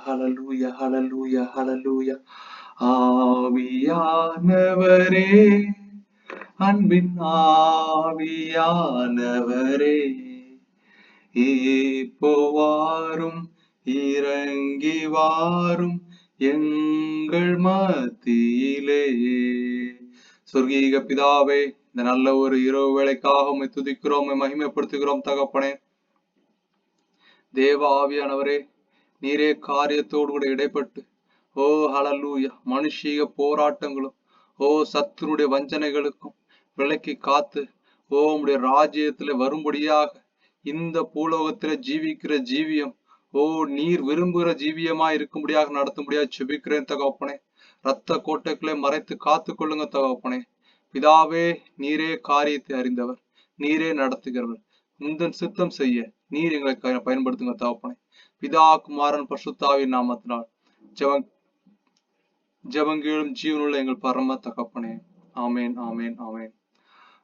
ஹalleluya ஹalleluya ஹalleluya ஹalleluya. ஆவியானவரே, அன்பின் ஆவியானவரே, இப்போ வாரும், இறங்கி வாரும் எங்கள் மத்தியிலே. சொர்க்கீக பிதாவே, இந்த நல்ல ஒரு இரவு வேளைக்காக உம்மை துதிக்கிறோம், உம்மை மகிமைப்படுத்துகிறோம் தகப்பனே. தேவ ஆவியானவரே, நீரே காரியத்தோடு கூட இடைப்பட்டு, ஓ ஹalleluya, மனுஷீக போராட்டங்களும் ஓ சத்துருடைய வஞ்சனைகளுக்கும் விலக்கி காத்து, ஓ உம்முடைய ராஜ்யத்துல வரும்படியாக இந்த பூலோகத்துல ஜீவிக்கிற ஜீவியம், ஓ நீர் விரும்புகிற ஜீவியமா இருக்கும்படியாக நடத்தும்படியாக செபிக்கிறேன் தகப்பனே. இரத்த கோட்டைக்குள்ளே மறைத்து காத்து கொள்ளுங்க தகப்பனே. பிதாவே, நீரே காரியத்தை அறிந்தவர், நீரே நடத்துகிறவர். உந்தன் சித்தம் செய்ய நீர் எங்களை பயன்படுத்துங்க தகப்பனே. பிதா, குமாரன், பரிசுத்தாவின் நாமத்தினால் ஜெபங்கேளும் ஜீவனுள்ள எங்கள் பரம தகப்பனே. ஆமேன் ஆமேன் ஆமேன்.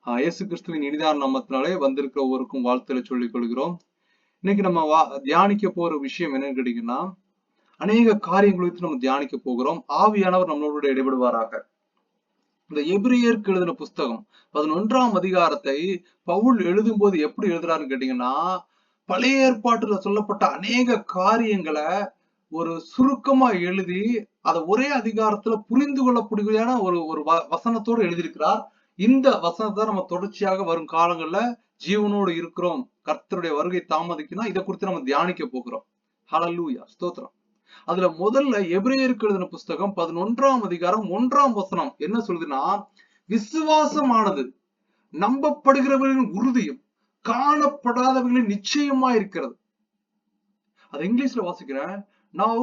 இயேசு கிறிஸ்துவின் இனிதான நாமத்தினாலே வந்திருக்கிற ஒவ்வொருக்கும் வாழ்த்துக்களை சொல்லிக் கொள்கிறோம். இன்னைக்கு நம்ம தியானிக்க போற விஷயம் என்னன்னு கேட்டீங்கன்னா, அநேக காரியங்கள் குறித்து நம்ம தியானிக்க போகிறோம். ஆவியானவர் நம்மளோட இடைபடுவாராக. இந்த எபிரேயருக்கு எழுதின புஸ்தகம் 11ஆம் அதிகாரத்தை பவுல் எழுதும் போது எப்படி எழுதுறாருன்னு கேட்டீங்கன்னா, பழைய ஏற்பாட்டுல சொல்லப்பட்ட அநேக காரியங்களை ஒரு சுருக்கமா எழுதி அதை ஒரே அதிகாரத்துல புரிந்து கொள்ளக்கூடியதான ஒரு வசனத்தோடு எழுதியிருக்கிறார். இந்த வசனத்தை நம்ம தொடர்ச்சியாக வரும் காலங்கள்ல ஜீவனோடு இருக்கிறோம், கர்த்தருடைய வருகை தாமதிக்குன்னா இதை குறித்து நம்ம தியானிக்க போகிறோம். ஹல்லேலூயா, ஸ்தோத்திரம். அதுல முதல்ல எபிரேயருக்கு எழுதின புஸ்தகம் 11ஆம் அதிகாரம் 1ஆம் வசனம் என்ன சொல்லுதுன்னா, விசுவாசமானது நம்பப்படுகிறவர்களின் உறுதியும் காணப்படாதவர்களின் நிச்சயமா இருக்கிறது. அது இங்கிலீஷ்ல வாசிக்கிறேன். Now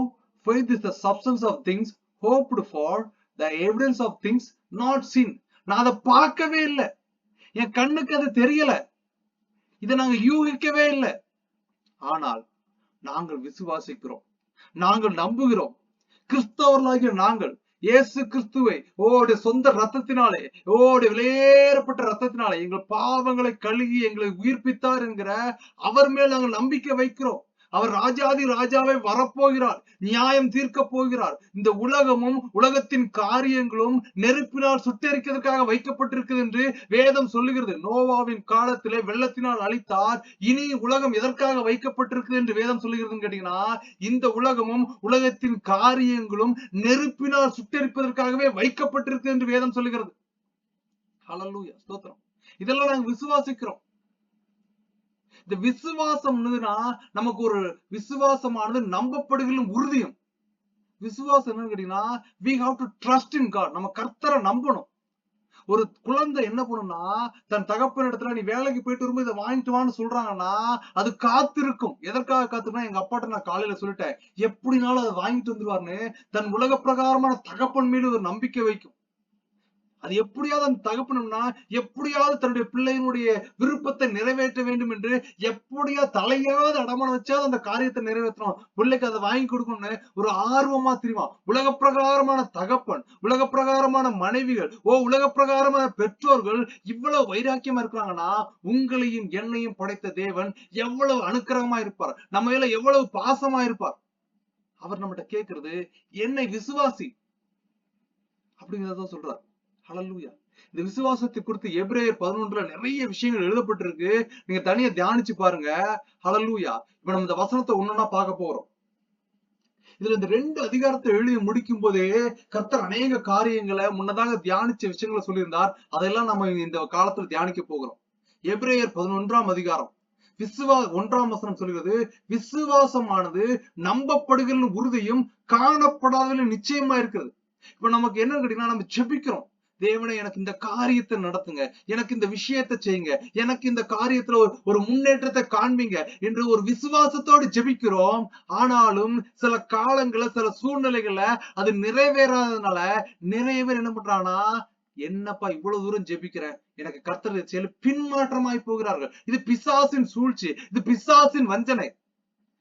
faith is the substance of things hoped for, the evidence of things not seen. நான் அதை பார்க்கவே இல்லை, என் கண்ணுக்கு அது தெரியல, இதை நாங்க யூகிக்கவே இல்லை, ஆனால் நாங்கள் விசுவாசிக்கிறோம், நாங்கள் நம்புகிறோம். கிறிஸ்தவர்களாகிய நாங்கள் இயேசு கிறிஸ்துவை ஓடைய சொந்த ரத்தத்தினாலே, ஓடைய விலையேறப்பட்ட ரத்தத்தினாலே எங்கள் பாவங்களை கழுகி எங்களை உயிர்ப்பித்தார் என்கிற அவர் மேல் நாங்கள் நம்பிக்கை வைக்கிறோம். அவர் ராஜாதி ராஜாவை வரப்போகிறார், நியாயம் தீர்க்க போகிறார். இந்த உலகமும் உலகத்தின் காரியங்களும் நெருப்பினால் சுட்டெரிக்கிறதுக்காக வைக்கப்பட்டிருக்கிறது என்று வேதம் சொல்லுகிறது. நோவாவின் காலத்திலே வெள்ளத்தினால் அழித்தார், இனி உலகம் எதற்காக வைக்கப்பட்டிருக்குது என்று வேதம் சொல்லுகிறதுன்னு கேட்டீங்கன்னா, இந்த உலகமும் உலகத்தின் காரியங்களும் நெருப்பினால் சுட்டெரிப்பதற்காகவே வைக்கப்பட்டிருக்கு என்று வேதம் சொல்லுகிறது. ஹல்லேலூயா, ஸ்தோத்திரம். இதெல்லாம் நாங்க விசுவாசிக்கிறோம். இந்த விசுவாசம் நமக்கு ஒரு விசுவாசமானது நம்பப்படுகளும் உறுதியும். விசுவாசம் என்னன்னு கேட்டீங்கன்னா, we have to trust in God. நம்ம கர்த்தரை நம்பணும். ஒரு குழந்தை என்ன பண்ணும்னா, தன் தகப்பன் இடத்துல நீ வேலைக்கு போயிட்டு வரும்போது இதை வாங்கிட்டு வான்னு சொல்றாங்கன்னா அது காத்திருக்கும். எதற்காக காத்திருக்கா, எங்க அப்பாட்ட நான் காலையில சொல்லிட்டேன், எப்படினாலும் அதை வாங்கிட்டு வந்துருவாருன்னு தன் உலக பிரகாரமான தகப்பன் மீது ஒரு நம்பிக்கை வைக்கும். அது எப்படியாவது அந்த தகப்பனும்னா எப்படியாவது தன்னுடைய பிள்ளையினுடைய விருப்பத்தை நிறைவேற்ற வேண்டும் என்று எப்படியா தலையாவது அடமானம் வச்சாவது அந்த காரியத்தை நிறைவேற்றணும், பிள்ளைக்கு அதை வாங்கி கொடுக்கணும்னு ஒரு ஆர்வமா தெரியுமா. உலக பிரகாரமான தகப்பன், உலக பிரகாரமான மனைவிகள், உலக பிரகாரமான பெற்றோர்கள் இவ்வளவு வைராக்கியமா இருக்கிறாங்கன்னா, உங்களையும் என்னையும் படைத்த தேவன் எவ்வளவு அனுக்கிரகமா இருப்பார், நம்ம மேல எவ்வளவு பாசமா இருப்பார். அவர் நம்மகிட்ட கேட்கிறது, என்னை விசுவாசி அப்படிங்கிறத சொல்றார். ஹல்லேலூயா. இந்த விசுவாசத்தை குறித்து எபிரேயர் 11ல நிறைய விஷயங்கள் எழுதப்பட்டிருக்கு. நீங்க தனியா தியானிச்சு பாருங்க. ஹல்லேலூயா. இப்ப நம்ம இந்த வசனத்தை ஒன்னொன்னா பார்க்க போறோம். இதுல இந்த 2 அதிகாரத்தை எழுதி முடிக்கும் போதே கர்த்தர் அநேக காரியங்களை முன்னதாக தியானிச்ச விஷயங்களை சொல்லியிருந்தார். அதெல்லாம் நம்ம இந்த காலத்துல தியானிக்க போகிறோம். எபிரேயர் 11ஆம் அதிகாரம் 1ஆம் வசனம் சொல்கிறது, விசுவாசமானது நம்பப்படுகிற உறுதியும் காணப்படாதவர்களின் நிச்சயமா இருக்கிறது. இப்ப நமக்கு என்ன கேட்டீங்கன்னா, நம்ம ஜெபிக்கிறோம், தேவனே எனக்கு இந்த காரியத்தை நடத்துங்க, எனக்கு இந்த விஷயத்தை செய்யுங்க, எனக்கு இந்த காரியத்துல ஒரு முன்னேற்றத்தை காண்பீங்க என்று ஒரு விசுவாசத்தோடு ஜெபிக்கிறோம். ஆனாலும் சில காலங்கள்ல சில சூழ்நிலைகள்ல அது நிறைவேறாததுனால நிறைய பேர் என்ன பண்றாங்கன்னா, என்னப்பா இவ்வளவு தூரம் ஜெபிக்கிறேன், எனக்கு கர்த்தர் செயல் பின்மாற்றமாய் போகிறார்கள். இது பிசாசின் சூழ்ச்சி, இது பிசாசின் வஞ்சனை.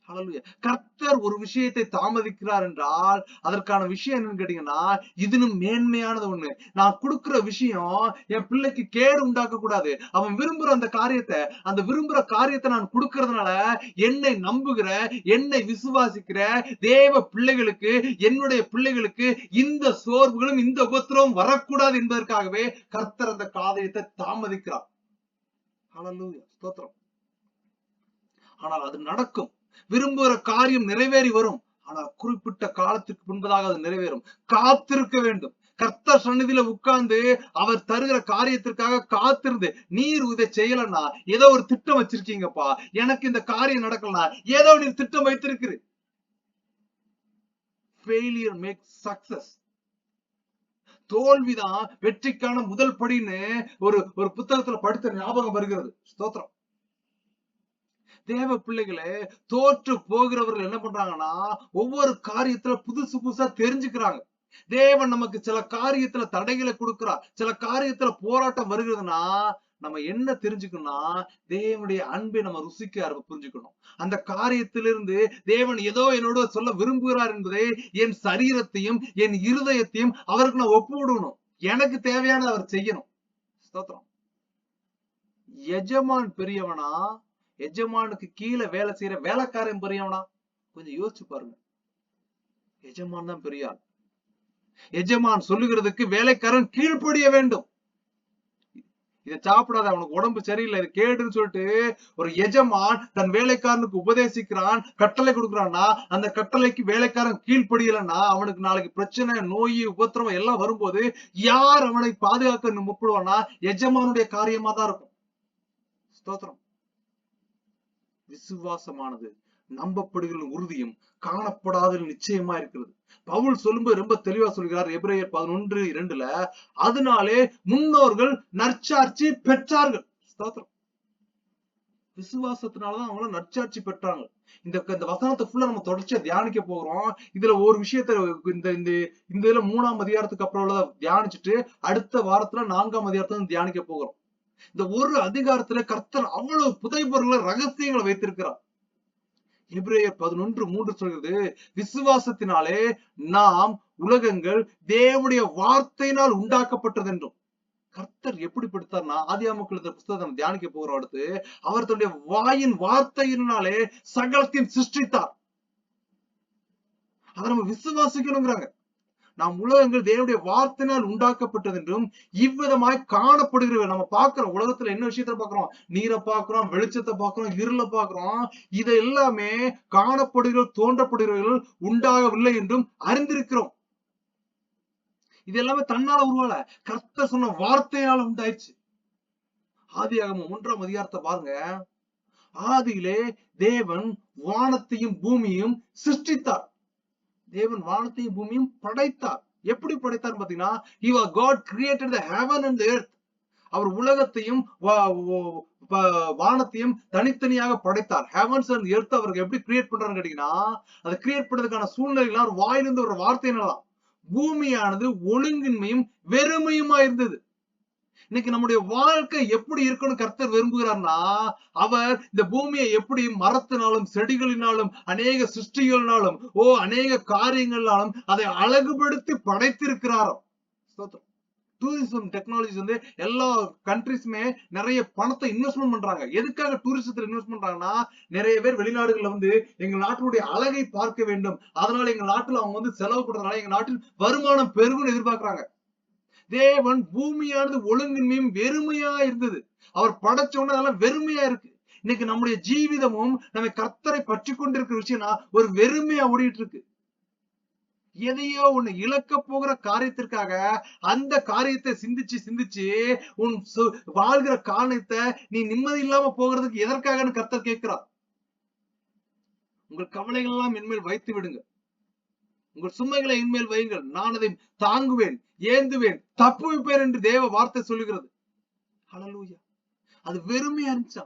ஹல்லேலூயா. கர்த்தர் ஒரு விஷயத்தை தாமதிக்கிறார் என்றால் அதற்கான விஷயம் என்னன்னு கேட்டீங்கன்னா, இதுன்னு மேன்மையானது ஒண்ணு. நான் கொடுக்கிற விஷயம் என் பிள்ளைக்கு கேடு உண்டாக்க கூடாது. அவன் விரும்புற அந்த விரும்புற காரியத்தை நான் கொடுக்கறதுனால என்னை நம்புகிற, என்னை விசுவாசிக்கிற தேவ பிள்ளைகளுக்கு, என்னுடைய பிள்ளைகளுக்கு இந்த சோர்வுகளும் இந்த உபத்திரவம் வரக்கூடாது என்பதற்காகவே கர்த்தர் அந்த காரியத்தை தாமதிக்கிறார். ஹல்லேலூயா, ஸ்தோத்திரம். ஆனால் அது நடக்கும். விரும்புகிற காரியம் நிறைவேறி வரும். ஆனால் குறிப்பிட்ட காலத்துக்கு முன்பதாக அது நிறைவேறும். காத்திருக்க வேண்டும். கர்த்தர் சந்நிதியில உட்கார்ந்து அவர் தருகிற காரியத்திற்காக காத்திருந்து, நீர் இதை செய்யலன்னா ஏதோ ஒரு திட்டம் வச்சிருக்கீங்கப்பா, எனக்கு இந்த காரியம் நடக்கலனா ஏதோ நீர் திட்டம் வைத்திருக்கிறீ. Failure make success. தோல்விதான் வெற்றிக்கான முதல் படின்னு ஒரு புத்தகத்துல படித்த ஞாபகம் வருகிறது. ஸ்தோத்திரம். தேவ பிள்ளைகளே, தோற்று போகிறவர்கள் என்ன பண்றாங்கன்னா ஒவ்வொரு காரியத்துல புதுசு புதுசா தெரிஞ்சுக்கிறாங்க. தேவன் நமக்கு சில காரியத்துல தடைகளை கொடுக்கிறார், சில காரியத்துல போராட்டம் வருகிறதுனா நம்ம என்ன தெரிஞ்சுக்கணும்னா தேவனுடைய அன்பை நம்ம ருசிக்க புரிஞ்சுக்கணும். அந்த காரியத்திலிருந்து தேவன் ஏதோ என்னோட சொல்ல விரும்புகிறார் என்பதை என் சரீரத்தையும் என் இருதயத்தையும் அவருக்கு நான் ஒப்பு விடணும். எனக்கு தேவையானதை அவர் செய்யணும். ஸ்தோத்திரம். எஜமான் பெரியவனா, எஜமானுக்கு கீழே வேலை செய்யற வேலைக்காரன் பெரியவனா? கொஞ்சம் யோசிச்சு பாருங்க. எஜமான் தான் பெரியார். எஜமான் சொல்லுகிறதுக்கு வேலைக்காரன் கீழ்ப்படிய வேண்டும். இதை சாப்பிடாத, அவனுக்கு உடம்பு சரியில்லை, இது கேடுன்னு சொல்லிட்டு ஒரு எஜமான் தன் வேலைக்காரனுக்கு உபதேசிக்கிறான், கட்டளை கொடுக்கிறான்னா அந்த கட்டளைக்கு வேலைக்காரன் கீழ்ப்படியலன்னா அவனுக்கு நாளைக்கு பிரச்சனை, நோய், உபத்திரவம் எல்லாம் வரும்போது யார் அவனை பாதுகாக்க முற்படுவானா? எஜமானுடைய காரியமா தான் இருக்கும். ஸ்தோத்திரம். விசுவாசமானது நம்பப்படுகிற உறுதியும் காணப்படாத நிச்சயமா இருக்கிறது. பவுல் சொல்லும்போது ரொம்ப தெளிவா சொல்கிறார். எபிரேயர் 11:2 அதனாலே முன்னோர்கள் நற்சாட்சி பெற்றார்கள். ஸ்தோத்திரம். விசுவாசத்தினாலதான் அவங்க நற்சாட்சி பெற்றாங்க. இந்த வசனத்தை ஃபுல்லா நம்ம தொடர்ச்சியா தியானிக்க போகிறோம். இதுல ஒரு விஷயத்த இந்த இதுல 3ஆம் அதிகாரத்துக்கு அப்புறம் உள்ளதை தியானிச்சுட்டு அடுத்த வாரத்துல 4ஆம் அதிகாரத்தை தியானிக்க போகிறோம். இந்த ஒரு அதிகாரத்துல கர்த்தர் அவ்வளவு புதைபொருள ரகசியங்களை வைத்திருக்கிறார். எபிரேயர் 11:3 சொல்கிறது, விசுவாசத்தினாலே நாம் உலகங்கள் தேவனுடைய வார்த்தையினால் உண்டாக்கப்பட்டது என்றும். கர்த்தர் எப்படி படுத்தார்னா, ஆதியாகமம் புத்தகத்தை நம்ம தியானிக்க போறோம். அடுத்து அவர் தன்னுடைய வாயின் வார்த்தையினாலே சகலத்தையும் சிருஷ்டித்தார். அதை நம்ம விசுவாசிக்கணுங்கிறாங்க. நாம் உலகங்கள் தேவனுடைய வார்த்தையினால் உண்டாக்கப்பட்டது என்றும் இவ்விதமாய் காணப்படுகிற நம்ம பார்க்கிறோம். உலகத்துல என்ன விஷயத்த பார்க்கிறோம்? நீரை பார்க்கிறோம், வெளிச்சத்தை பார்க்கிறோம், இருளை பார்க்கிறோம். இதை எல்லாமே காணப்படுகிற தோன்றப்படுகிறவர்கள் உண்டாகவில்லை என்றும் அறிந்திருக்கிறோம். இது எல்லாமே தன்னால உருவால, கர்த்தர் சொன்ன வார்த்தையினால உண்டாயிடுச்சு. ஆதியாகமம் 1ஆம் அதிகாரத்தை பாருங்க. ஆதியிலே தேவன் வானத்தையும் பூமியையும் சிருஷ்டித்தார். தேவன் வானத்தையும் பூமியும் படைத்தார். எப்படி படைத்தார் பாத்தீங்கன்னா, God created the heaven and the earth. அவர் உலகத்தையும் வானத்தையும் தனித்தனியாக படைத்தார். heavens and earth அவருக்கு எப்படி கிரியேட் பண்றாருன்னு கேட்டீங்கன்னா, அதை கிரியேட் பண்றதுக்கான சூழ்நிலைகள் அவர் வாயிலிருந்து ஒரு வார்த்தையினாலாம். பூமியானது ஒழுங்கின்மையும் வெறுமையுமா இருந்தது. இன்னைக்கு நம்முடைய வாழ்க்கை எப்படி இருக்கணும் கர்த்தர் விரும்புகிறார்னா, அவர் இந்த பூமியை எப்படி மரத்தினாலும் செடிகளினாலும் அநேக சிருஷ்டிகளினாலும் அநேக காரியங்களாலும் அதை அழகுபடுத்தி படைத்திருக்கிறாரோ. டூரிசம் டெக்னாலஜி வந்து எல்லா கண்ட்ரிஸுமே நிறைய பணத்தை இன்வெஸ்ட்மெண்ட் பண்றாங்க. எதுக்காக டூரிசத்துல இன்வெஸ்ட் பண்றாங்கன்னா, நிறைய பேர் வெளிநாடுகள்ல வந்து எங்க நாட்டினுடைய அழகை பார்க்க வேண்டும், அதனால எங்க நாட்டுல அவங்க வந்து செலவு பண்றதுனால எங்க நாட்டில் வருமானம் பெருகும்னு எதிர்பார்க்கிறாங்க. தேவன் பூமியானது ஒழுங்கின்மையும் வெறுமையா இருந்தது. அவர் படைச்ச உடனே அதெல்லாம் வெறுமையா இருக்கு. இன்னைக்கு நம்முடைய ஜீவிதமும் நம்ம கர்த்தரை பற்றி கொண்டிருக்கிற விஷயம்னா ஒரு வெறுமையா ஓடிட்டு இருக்கு. எதையோ ஒண்ணு இழக்க போகிற காரியத்திற்காக அந்த காரியத்தை சிந்திச்சு சிந்திச்சு உன் வாழ்கிற காரணத்தை நீ நிம்மதி இல்லாம போகிறதுக்கு எதற்காக கர்த்தர் கேட்கிறார். உங்கள் கவலைகள் எல்லாம் என்மேல் வைத்து விடுங்க, உங்கள் சுமைகளை என்மேல் வையுங்கள், நான் அதை தாங்குவேன், ஏந்துவேன், தப்புவிப்பேன் என்று தேவ வார்த்தை சொல்லுகிறது. ஹல்லேலூயா. அது வெறுமையா இருந்துச்சா?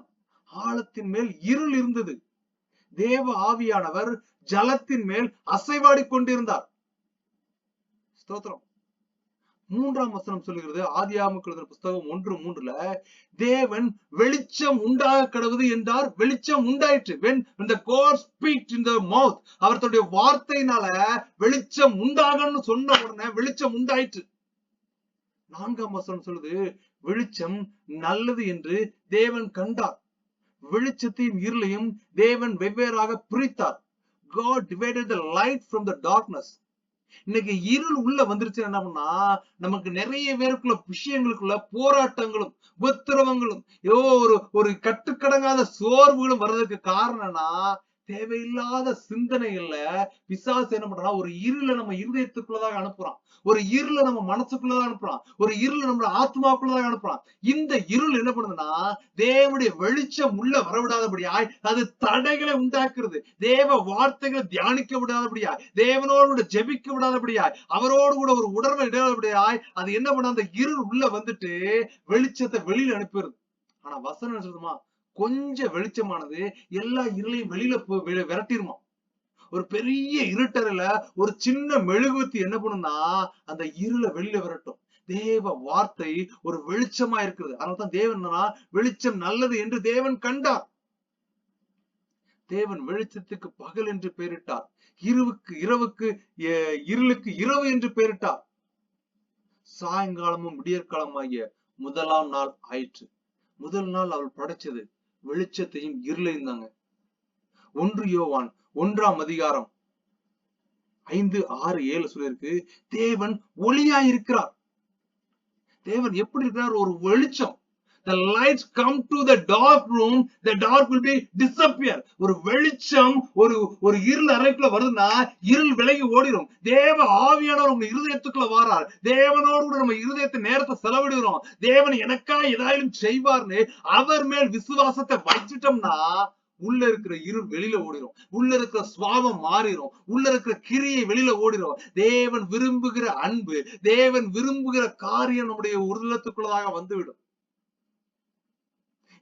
ஆழத்தின் மேல் இருள் இருந்தது. தேவ ஆவியானவர் ஜலத்தின் மேல் அசைவாடி கொண்டிருந்தார். ஸ்தோத்திரம். மூன்றாம் வசனம் சொல்லுகிறது, ஆதியாகமம் எழுதின புஸ்தகம் 1:3, தேவன் வெளிச்சம் உண்டாக கடவுது என்றார், வெளிச்சம் உண்டாயிற்று. when the God speaks in the mouth, அவர் தன்னுடைய வார்த்தையினால வெளிச்சம் உண்டாகன்னு சொன்ன உடனே வெளிச்சம் உண்டாயிற்று. நான்காம் வசனம் சொல்லுது, வெளிச்சம் நல்லது என்று தேவன் கண்டார். வெளிச்சத்தையும் இருளையும் தேவன் வெவ்வேறாக பிரித்தார். God divided the light from the darkness. இன்னைக்கு இருள் உள்ள வந்துருச்சு என்ன பண்ணா, நமக்கு நிறைய பேருக்குள்ள விஷயங்களுக்குள்ள போராட்டங்களும் உபத்திரவங்களும் ஒரு கட்டுக்கடங்காத சோர்வுகளும் வர்றதுக்கு காரணம்னா, தேவையில்லாத சிந்தனைகள்ல பிசாசு என்ன பண்றா, ஒரு இருளை நம்ம இருதயத்துக்குள்ளதாக அனுப்புறான், ஒரு இருளை நம்ம மனசுக்குள்ளதாக அனுப்புறான், ஒரு இருளை நம்ம ஆத்மாக்குள்ளதாக அனுப்புறான். இந்த இருள் என்ன பண்ணுதுன்னா, தேவனுடைய வெளிச்சம் உள்ள வரவிடாதபடியாய் அது தடைகளை உண்டாக்குறது. தேவ வார்த்தைகளை தியானிக்க விடாதபடியாய், தேவனோடு ஜெபிக்க விடாதபடியாய், அவரோடு கூட ஒரு உடற்பை இடாதபடியாய் அது என்ன பண்ண, அந்த இருள் உள்ள வந்துட்டு வெளிச்சத்தை வெளியில அனுப்பிடுது. ஆனா வசனம் சொல்லுமா, கொஞ்சம் வெளிச்சமானது எல்லா இருளையும் வெளியில விரட்டிருமா. ஒரு பெரிய இருட்டறையில ஒரு சின்ன மெழுகுவத்தி என்ன பண்ணும்னா அந்த இருளை வெளியில விரட்டும். தேவ வார்த்தை ஒரு வெளிச்சமா இருக்குது. அதனால்தான் தேவன் வெளிச்சம் நல்லது என்று தேவன் கண்டார். தேவன் வெளிச்சத்துக்கு பகல் என்று பெயரிட்டார், இருளுக்கு இரவு என்று பெயரிட்டார். சாயங்காலமும் விடியற்காலமாகிய முதலாம் நாள் ஆயிற்று. முதல் நாள் அவள் படைச்சது வெளிச்சத்தையும் இருளையும் தாங்க. 1 யோவான் 1ஆம் அதிகாரம் 5, 6, 7 சொல்லிருக்கு, தேவன் ஒளியாயிருக்கிறார். தேவன் எப்படி இருக்கிறார்? ஒரு வெளிச்சம். The lights come to the dark room, the dark will be disappear. ஒரு வெளிச்சம் ஒரு இருள் அறைக்குள்ள வருதுன்னா இருள் விலகி ஓடிடும். தேவ ஆவியானவர் உங்க இருதயத்துக்குள்ள வாரார். தேவனோடு கூட நம்ம இருதயத்தை நேரத்தை செலவிடுகிறோம். தேவன் எனக்கா ஏதாயிலும் செய்வார்னு அவர் மேல் விசுவாசத்தை வச்சிட்டோம்னா உள்ள இருக்கிற இருள் வெளியில ஓடிடும், உள்ள இருக்கிற சுவாபம் மாறிடும், உள்ள இருக்கிற கிரியை வெளியில ஓடிடும். தேவன் விரும்புகிற அன்பு, தேவன் விரும்புகிற காரியம் நம்முடைய உள்ளத்துக்குள்ளதாக வந்துவிடும்.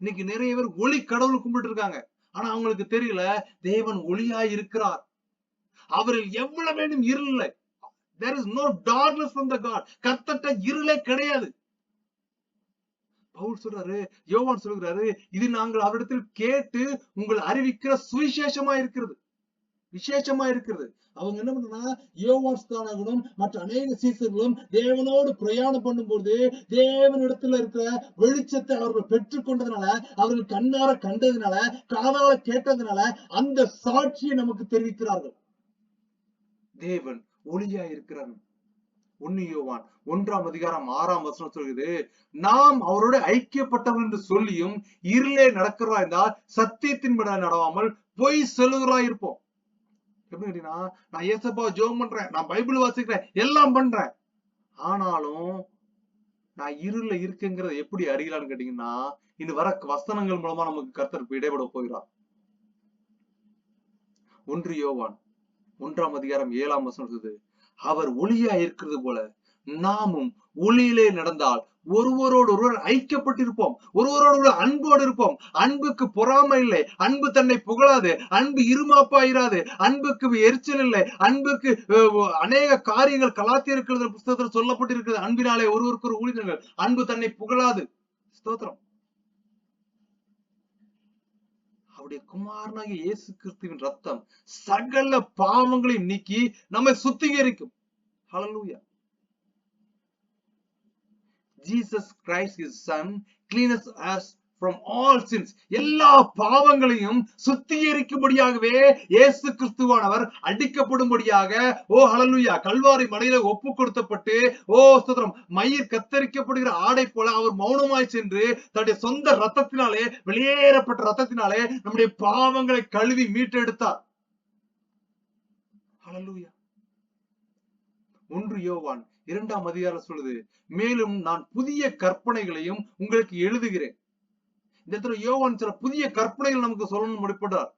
இன்னைக்கு நிறைய பேர் ஒளி கடவுள் கும்பிட்டு இருக்காங்க. ஆனா அவங்களுக்கு தெரியல, தேவன் ஒளியாய் இருக்கிறார். அவரில் எவ்வளவு வேணும் இருள் இல்லை. There is no darkness from the God. கர்த்தட்ட இருளே கிடையாது. பவுல் சொல்றாரு, யோவான் சொல்கிறாரு, இது நாங்கள் அவரிடத்தில் கேட்டு உங்கள் அறிவிக்கிற சுவிசேஷமா இருக்கிறது, விசேஷமா இருக்கிறது. அவங்க என்ன பண்றா, யோவான் ஸ்தானங்களும் மற்ற அநேக சீசர்களும் தேவனோடு பிரயாணம் பண்ணும்போது தேவனிடத்துல இருக்கிற வெளிச்சத்தை அவர்கள் பெற்றுக்கொண்டதுனால, அவர்கள் கண்ணார கண்டதுனால, காதால கேட்டதுனால அந்த சாட்சியை நமக்கு தெரிவிக்கிறார்கள். தேவன் ஒளியா இருக்கிறார். 1 யோவான் 1ஆம் அதிகாரம் 6ஆம் வசனம் சொல்கிறது, நாம் அவரோட ஐக்கியப்பட்டவன் என்று சொல்லியும் இருளே நடக்கிறதா இருந்தால் சத்தியத்தின்படி நடவாமல் பொய் சொல்லுகிறா இருப்போம். எப்படி கேட்டீங்கன்னா, நான் ஏசப்பா ஜெபம் பண்றேன், நான் பைபிள் வாசிக்கிறேன், எல்லாம் பண்றேன், ஆனாலும் நான் இருள இருக்குங்கிறத எப்படி அறியலான்னு கேட்டீங்கன்னா, இது வர வசனங்கள் மூலமா நமக்கு கர்த்தர் இடைபட போகிறார். 1 யோவான் 1ஆம் அதிகாரம் 7ஆம் வசனம் சொல்லுது, அவர் ஒளியா இருக்கிறது போல நாமும் ஒளியிலே நடந்தால் ஒருவரோடு ஒருவர் ஐக்கியப்பட்டிருப்போம், ஒருவரோடு அன்போடு இருப்போம். அன்புக்கு பொறாமை இல்லை, அன்பு தன்னை புகழாது, அன்பு இருமாப்பாயிராது, அன்புக்கு எரிச்சல் இல்லை, அன்புக்கு அநேக காரியங்கள் கலாத்தியர்கள் புஸ்தகத்தில் சொல்லப்பட்டிருக்கிறது. அன்பினாலே ஒருவருக்கு ஒரு ஊழியர்கள், அன்பு தன்னை புகழாது. ஸ்தோத்திரம். அவருடைய குமாரனாகிய இயேசு கிறிஸ்துவின் ரத்தம் சகல பாவங்களையும் நீக்கி நம்மை சுத்திகரிக்கும். ஹல்லேலூயா. Jesus Christ his son cleans us from all sins. எல்லா பாவங்களையும் சுத்திகரிக்கும்படியாகவே இயேசு கிறிஸ்துவானவர் அடிக்கப்படும்படியாக, ஓ ஹல்லேலூயா, கல்வாரி மலையில ஒப்பு கொடுக்கப்பட்டு, ஓ ஸ்தோத்திரம், மயிர் கத்தரிக்கப்படுகிற ஆடை போல அவர் மௌனமாய் சென்று தன்னுடைய சொந்த ரத்தத்தினாலே, வெளியேறப்பட்ட ரத்தத்தினாலே நம்முடைய பாவங்களை கழுவி மீட்டெடுத்தார். ஹல்லேலூயா. 1 யோவான் 2ஆம் அதிகாரம் சொல்லுது, மேலும் நான் புதிய கற்பனைகளையும் உங்களுக்கு எழுதுகிறேன். இந்த இடத்துல யோவான் சில புதிய கற்பனைகள் நமக்கு சொல்லணும் முடிப்பட்டார்.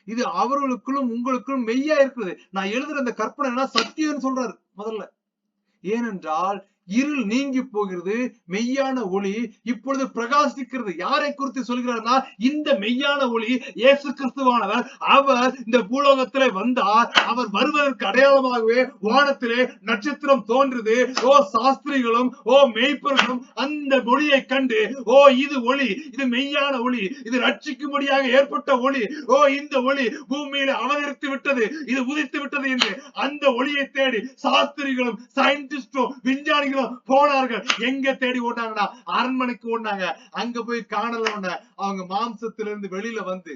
இது அவர்களுக்குள்ளும் உங்களுக்கும் மெய்யா இருக்குது. நான் எழுதுற இந்த கற்பனை சத்தியம் சொல்றாரு முதல்ல. ஏனென்றால் இருள் நீங்கி போகிறது, மெய்யான ஒளி இப்பொழுது பிரகாசிக்கிறது. யாரை குறித்து சொல்கிறார்னா, இந்த மெய்யான ஒளி இயேசு கிறிஸ்துவானவர். அவர் இந்த பூலோகத்திலே வந்தார். அவர் வருவதற்கு அடையாளமாகவே வானத்திலே நட்சத்திரம் தோன்றுது. ஓ சாஸ்திரிகளும் ஓ மேய்ப்பர்களும் அந்த ஒளியை கண்டு, ஓ இது ஒளி, இது மெய்யான ஒளி, இது ரட்சிக்கும்படியாக ஏற்பட்ட ஒளி, ஓ இந்த ஒளி பூமியில அவதரித்து விட்டது, இது உதித்து விட்டது என்று அந்த ஒளியை தேடி சாஸ்திரிகளும் சயின்டிஸ்டும் விஞ்ஞானிகளும் போனார்கள். எங்க தேடி ஓட்டாங்கன்னா, அரண்மனைக்கு ஓடினாங்க. அங்க போய் காணல. அவங்க மாம்சத்திலிருந்து வெளியில வந்து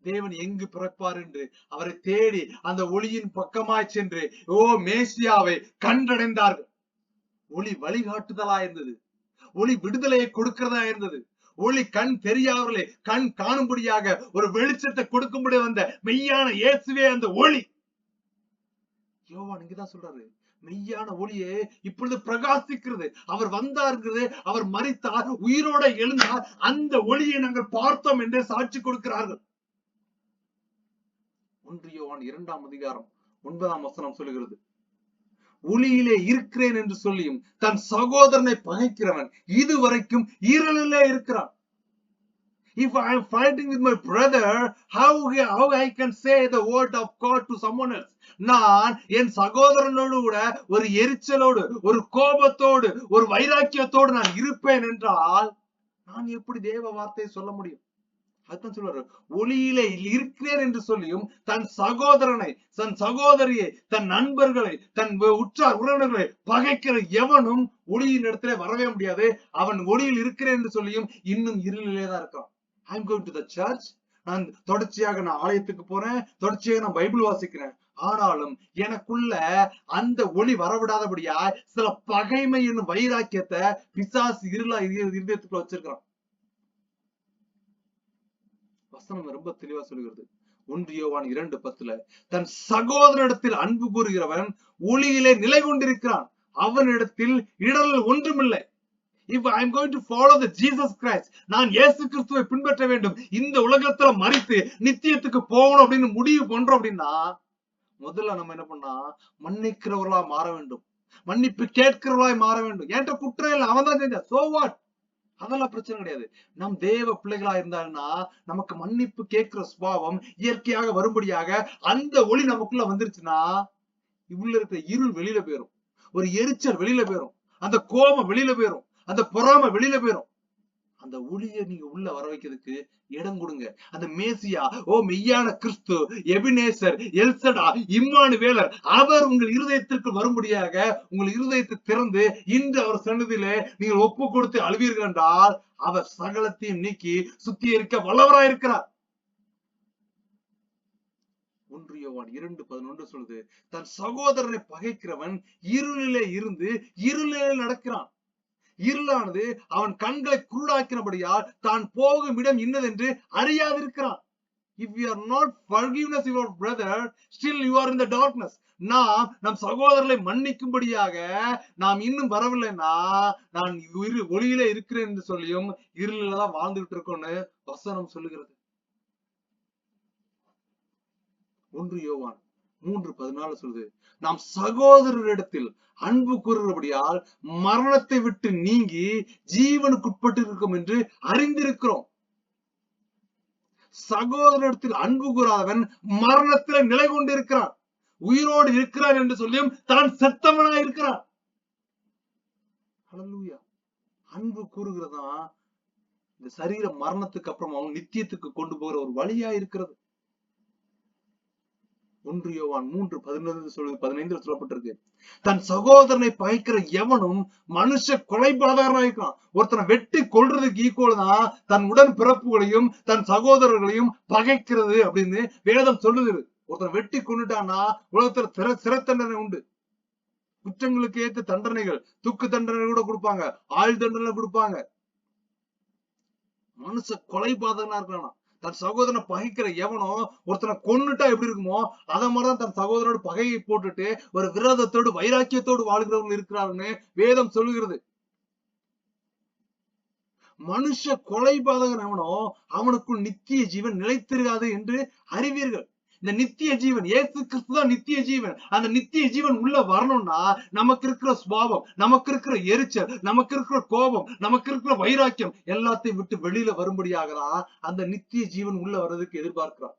தேவன் எங்கு பிறப்பார் என்று அவரை தேடி அந்த ஒளியின் பக்கமாய் சென்று ஓ மேசியாவை கண்டடைந்தார்கள். ஒளி வழிகாட்டுதலா இருந்தது. ஒளி விடுதலையை கொடுக்கிறதா இருந்தது. ஒளி கண் தெரியாதவர்களே கண் காணும்படியாக ஒரு வெளிச்சத்தை கொடுக்கும்படி வந்த மெய்யான இயேசுவே அந்த ஒளி. யோவான் இங்கதான் சொல்றாரு, மெய்யான ஒளியே இப்பொழுது பிரகாசிக்கிறது. அவர் வந்தார்கிறது, அவர் மரித்தார், உயிரோட எழுந்தார். அந்த ஒளியை நாங்கள் பார்த்தோம் என்று சாட்சி கொடுக்கிறார்கள். 1 யோவான் 2ஆம் அதிகாரம் 9ஆம் வசனம் சொல்லுகிறது, ஒளியிலே இருக்கிறேன் என்று சொல்லியும் தன் சகோதரனை பகைக்கிறவன் இதுவரைக்கும் இருளிலே இருக்கிறான். If I am fighting with my brother, how I can say the word of God to someone else? நான் என் சகோதரனோடு கூட ஒரு எரிச்சலோடு, ஒரு கோபத்தோடு, ஒரு வைராக்கியத்தோடு நான் இருப்பேன் என்றால் நான் எப்படி தேவ வார்த்தையை சொல்ல முடியும்? அதுதான் சொல்றாரு, ஒளியிலே இருக்கிறேன் என்று சொல்லியும் தன் சகோதரனை, தன் சகோதரியை, தன் நண்பர்களை, தன் உற்றார் உறவினர்களை பகைக்கிற எவனும் ஒளியின் இடத்துல வரவே முடியாது. அவன் ஒளியில் இருக்கிறேன் என்று சொல்லியும் இன்னும் இருளிலே தான் இருக்கான். I'm going to the church. நான் தொடர்ச்சியாக ஆலயத்துக்கு போறேன், தொடர்ச்சியாக நான் பைபிள் வாசிக்கிறேன். ஆனாலும் எனக்குள்ள அந்த ஒளி வரவிடாதபடியா சில பகைமை என்னும் வைராக்கியத்தை பிசாசு இருதயத்துக்குள்ள வச்சிருக்கிறான். வசனம் ரொம்ப தெளிவா சொல்லுகிறது. 1 யோவான் 2:10 தன் சகோதரனிடத்தில் அன்பு கூறுகிறவன் ஒளியிலே நிலை கொண்டிருக்கிறான், அவனிடத்தில் இடரல் ஒன்றுமில்லை. If I am going to follow the Jesus Christ, நான் இயேசு கிறிஸ்துவை பின்பற்ற வேண்டும், இந்த உலகத்துல மரித்து நித்தியத்துக்கு போகணும் அப்படின்னு முடிவு பண்றோம் அப்படின்னா, முதல்ல நம்ம என்ன பண்ணா மன்னிக்கிறவர்களா மாற வேண்டும், மன்னிப்பு கேட்கிறவர்களாய் மாற வேண்டும். என்கிட்ட குற்றம் இல்லை, அவன் தான் செஞ்சா, சோ வாட், அதெல்லாம் பிரச்சனை கிடையாது. நம் தேவ பிள்ளைகளா இருந்தாருன்னா நமக்கு மன்னிப்பு கேட்கிற சுபாவம் இயற்கையாக வரும்படியாக அந்த ஒளி நமக்குள்ள வந்துருச்சுன்னா, உள்ள இருக்கிற இருள் வெளியில போயிரும், ஒரு எரிச்சல் வெளியில போயிரும், அந்த கோபம் வெளியில போயிரும், அந்த பொறாமை வெளியில போயிரும். அந்த ஒளியை நீங்க உள்ள வர வைக்கிறதுக்கு இடம் கொடுங்க. அந்த மேசியா, ஓ மெய்யான கிறிஸ்து, எபினேசர், எல்சடா, இம்மானுவேலர், அவர் உங்கள் இருதயத்திற்கு வரும்படியாக உங்கள் இருதயத்தை திறந்து இன்று அவர் சன்னதியிலே நீங்கள் ஒப்பு கொடுத்து அழுவீர்கள் என்றால் அவர் சகலத்தையும் நீக்கி சுத்திகரிக்க வல்லவராயிருக்கிறார். 1 யோவான் 2:11 சொல்லுது, தன் சகோதரனை பகைக்கிறவன் இருளிலே இருந்து இருளிலே நடக்கிறான். இருளானது அவன் கண்களை குருடாக்கினபடியால் தான் போகும் இடம் இன்னதென்று அறியாதிருக்கிறான். If you are not forgiveness your brother, still you are in the darkness. நாம் நம் சகோதரர்களை மன்னிக்கும்படியாக நாம் இன்னும் வரவில்லைன்னா நான் ஒளியிலே இருக்கிறேன் என்று சொல்லியும் இருளில தான் வாழ்ந்துகிட்டு இருக்கோம்னு வசனம் சொல்லுகிறது. 1 யோவான் 3:14 சொல்லுது, நாம் சகோதரரிடத்தில் அன்பு கூறுகிறபடியால் மரணத்தை விட்டு நீங்கி ஜீவனுக்கு உட்பட்டு இருக்கும் என்று அறிந்திருக்கிறோம். சகோதரரிடத்தில் அன்பு கூறாதவன் மரணத்திலே நிலை கொண்டிருக்கிறான், உயிரோடு இருக்கிறான் என்று சொல்லியும் தான் செத்தவனாய் இருக்கிறான். ஹல்லேலூயா. அன்பு கூறுகிறதா இந்த சரீர மரணத்துக்கு அப்புறம் அவன் நித்தியத்துக்கு கொண்டு போகிற ஒரு வழியா இருக்கிறது. 1 யோவான் 3:15 சொல்லப்பட்டிருக்கு, தன் சகோதரனை பகைக்கிற எவனும் மனுஷ கொலைபாதகனா இருக்கான். ஒருத்தனை வெட்டி கொல்றதுக்கு ஈக்குவல் தான் தன் உடன் பிறப்புகளையும் தன் சகோதரர்களையும் பகைக்கிறது அப்படின்னு வேதம் சொல்லுது. ஒருத்தனை வெட்டி கொண்டுட்டான்னா உலகத்துல சிறை தண்டனை உண்டு. குற்றங்களுக்கு ஏற்ற தண்டனைகள், தூக்கு தண்டனை கூட கொடுப்பாங்க, ஆயுள் தண்டனை கொடுப்பாங்க. மனுஷ கொலைபாதகனா இருக்கானா. தன் சகோதரனை பகைக்கிற எவனோ ஒருத்தனை கொன்னுட்டா எப்படி இருக்குமோ அத மாதிரிதான் தன் சகோதரோட பகையை போட்டுட்டு ஒரு விரோதத்தோடு வைராக்கியத்தோடு வாழ்கிறவர்கள் இருக்கிறாருன்னு வேதம் சொல்லுகிறது. மனுஷ கொலைபாதகன் எவனோ அவனுக்குள் நித்திய ஜீவன் நிலைத்திருக்காது என்று அறிவீர்கள். இந்த நித்திய ஜீவன் இயேசு கிறிஸ்து தான் நித்திய ஜீவன். அந்த நித்திய ஜீவன் உள்ள வரணும்னா நமக்கு இருக்கிற சுபாவம், நமக்கு இருக்கிற எரிச்சல், நமக்கு இருக்கிற கோபம், நமக்கு இருக்கிற வைராக்கியம் எல்லாத்தையும் விட்டு வெளியில வரும்படியாக தான் அந்த நித்திய ஜீவன் உள்ள வர்றதுக்கு எதிர்பார்க்கிறார்.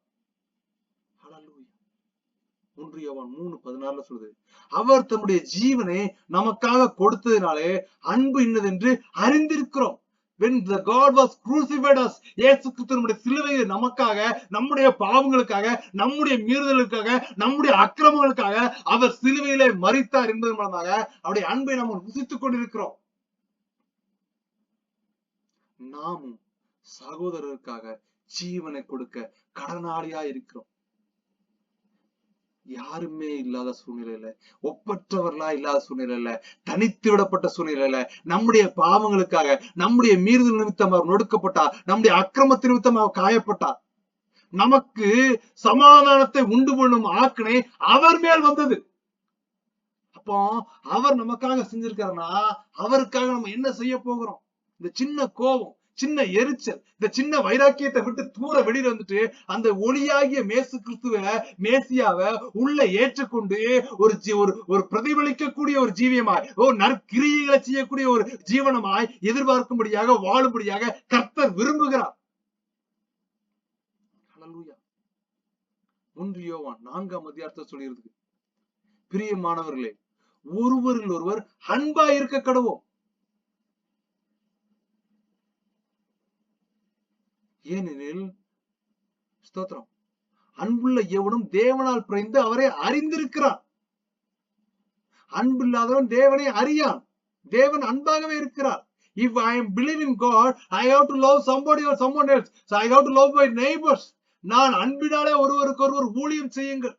1 யோவான் 3:16 சொல்லுது, அவர் தம்முடைய ஜீவனை நமக்காக கொடுத்ததினாலே அன்பு இன்னதென்று அறிந்திருக்கிறோம். When the God was crucified us, இயேசு கிறிஸ்து நம்முடைய சிலுவையை நமக்காக, நம்முடைய பாவங்களுக்காக, நம்முடைய மீறுதலுக்காக, நம்முடைய அக்கிரமங்களுக்காக அவர் சிலுவையிலே மரித்தார் என்பது மூலமாக அவருடைய அன்பை நாம் ருசித்துக் கொண்டிருக்கிறோம். நாமும் சகோதரருக்காக ஜீவனை கொடுக்க கடனாளியா இருக்கிறோம். யாருமே இல்லாத சூழ்நிலையில, ஒப்பற்றவர்களா இல்லாத சூழ்நிலையில, தனித்து விடப்பட்ட சூழ்நிலையில, நம்முடைய பாவங்களுக்காக, நம்முடைய மீறுதல் நிமித்தம் அவர் நொடுக்கப்பட்டார், நம்முடைய அக்கிரமத்தின் நிமித்தம் அவர் காயப்பட்டார். நமக்கு சமாதானத்தை உண்டு பண்ணும் ஆக்கினை அவர் மேல் வந்தது. அப்போ அவர் நமக்காக செஞ்சிருக்காருன்னா அவருக்காக நம்ம என்ன செய்ய போகிறோம்? இந்த சின்ன கோபம், சின்ன எரிச்சல், இந்த சின்ன வைராக்கியத்தை விட்டு தூர வெளியில வந்துட்டு அந்த ஒளியாகிய மேசு கிறிஸ்துவ மேசியாவை உள்ள ஏற்றுக்கொண்டு ஒரு பிரதிபலிக்கக்கூடிய ஒரு ஜீவியமாய், நற்கிரியைகளை செய்யக்கூடிய ஒரு ஜீவனமாய் எதிர்பார்க்கும்படியாக வாழும்படியாக கர்த்தர் விரும்புகிறார். 1 யோவான் 4 சொல்லியிருக்கு, பிரியமானவர்களே, ஒருவரில் ஒருவர் அன்பாய் இருக்க கடவோம். ஏனெனில் ஸ்தோத்திரம், அன்புள்ள எவனும் தேவனால் பிறந்து அவரை அறிந்திருக்கிறான். அன்பில்லாதவன் தேவனை அறியான். தேவன் அன்பாகவே இருக்கிறார். If I am believing God, I have to love somebody or someone else. So I have to love my neighbors. நான் அன்பினாலே ஒருவருக்கு ஒருவர் ஊழியம் செய்யுங்கள்.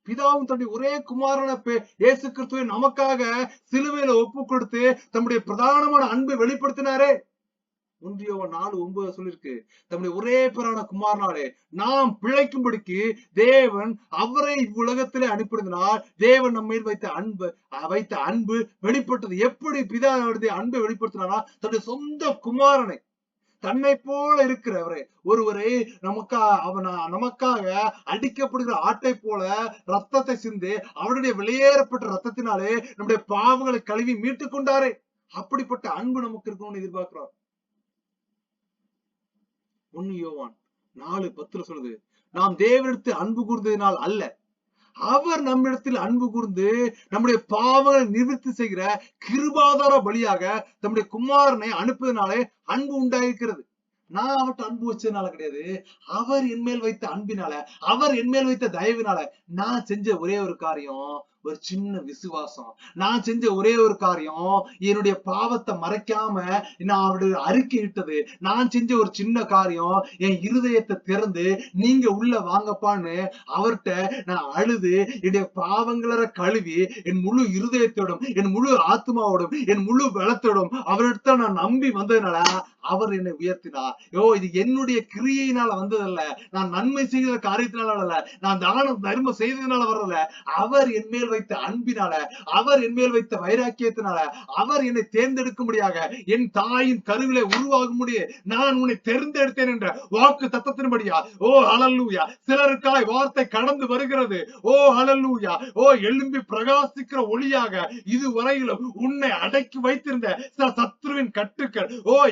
பிதாவும் தன்னுடைய ஒரே குமாரன இயேசு கிறிஸ்துவை நமக்காக சிலுவையில ஒப்பு கொடுத்து தம்முடைய பிரதானமான அன்பை வெளிப்படுத்தினாரே. 1 யோவான் 4:9 சொல்லிருக்கு, தம்முடைய ஒரே பேரான குமாரனாலே நாம் பிழைக்கும்படிக்கு தேவன் அவரை இவ்வுலகத்திலே அனுப்பினார். தேவன் நம்ம மேல் வைத்த அன்பு வெளிப்பட்டது. எப்படி பிதா அன்பை வெளிப்படுத்தினாரா? தன்னுடைய சொந்த குமாரனை, தன்னை போல இருக்கிறவரை ஒருவரை நமக்காக அடிக்கப்படுகிற ஆட்டை போல ரத்தத்தை சிந்து அவருடைய வெளியேறப்பட்ட ரத்தத்தினாலே நம்முடைய பாவங்களை கழுவி மீட்டுக் கொண்டாரே. அப்படிப்பட்ட அன்பு நமக்கு இருக்கணும்னு எதிர்பார்க்கிறார். 1 யோவான் 4:10 சொல்லுது, நாம் தேவனிடத்தில் அன்பு கூர்ந்ததினால் அல்ல, அவர் நம்மிடத்தில் அன்பு கூர்ந்து நம்முடைய பாவங்களை நிவர்த்தி செய்கிற கிருபாதார பலியாக தம்முடைய குமாரனை அனுப்புவதனாலே அன்பு உண்டாயிருக்கிறது. நான் அவர்கிட்ட அன்பு வச்சதுனால கிடையாது, அவர் என் மேல் வைத்த அன்பினால, அவர் என் மேல் வைத்த தயவினால நான் செஞ்ச ஒரே ஒரு காரியம் ஒரு சின்ன விசுவாசம். நான் செஞ்ச ஒரே ஒரு காரியம் என்னுடைய பாவத்தை மறைக்காம நான் அவருடைய அறிக்கை இட்டது. நான் செஞ்ச ஒரு சின்ன காரியம் என் இருதயத்தை திறந்து நீங்க உள்ள வாங்கப்பான்னு அவர்கிட்ட நான் அழுது என்னுடைய பாவங்கள கழுவி என் முழு இருதயத்தோடும் என் முழு ஆத்மாவோடும் என் முழு பலத்தோடும் அவர்கிட்ட நான் நம்பி வந்ததுனால அவர் என்னை உயர்த்தினார். இது என்னுடைய கிரியையினால வந்ததல்ல, நான் நன்மை செய்த காரியத்தினால அல்ல, நான் தானம் தர்மம் செய்ததுனால வரல. அவர் என் மேல் வைத்த அன்பினால, அவர் என் மேல் வைத்த வைராக்கியத்தினால, அவர் என்னை தேர்ந்தெடுக்கும்படியாக என் தாயின் கருவிலே உருவாகும் முடிய நான் உன்னை தேர்ந்தெடுத்தேன் என்ற வாக்கு தத்தத்தின்படியா ஹல்லேலூயா சிலருக்காய் வார்த்தை கடந்து வருகிறது. ஹல்லேலூயா எழும்பி பிரகாசிக்கிற ஒளியாக இதுவரையிலும் உன்னை அடக்கி வைத்திருந்த சத்துருவின் கட்டுக்கள்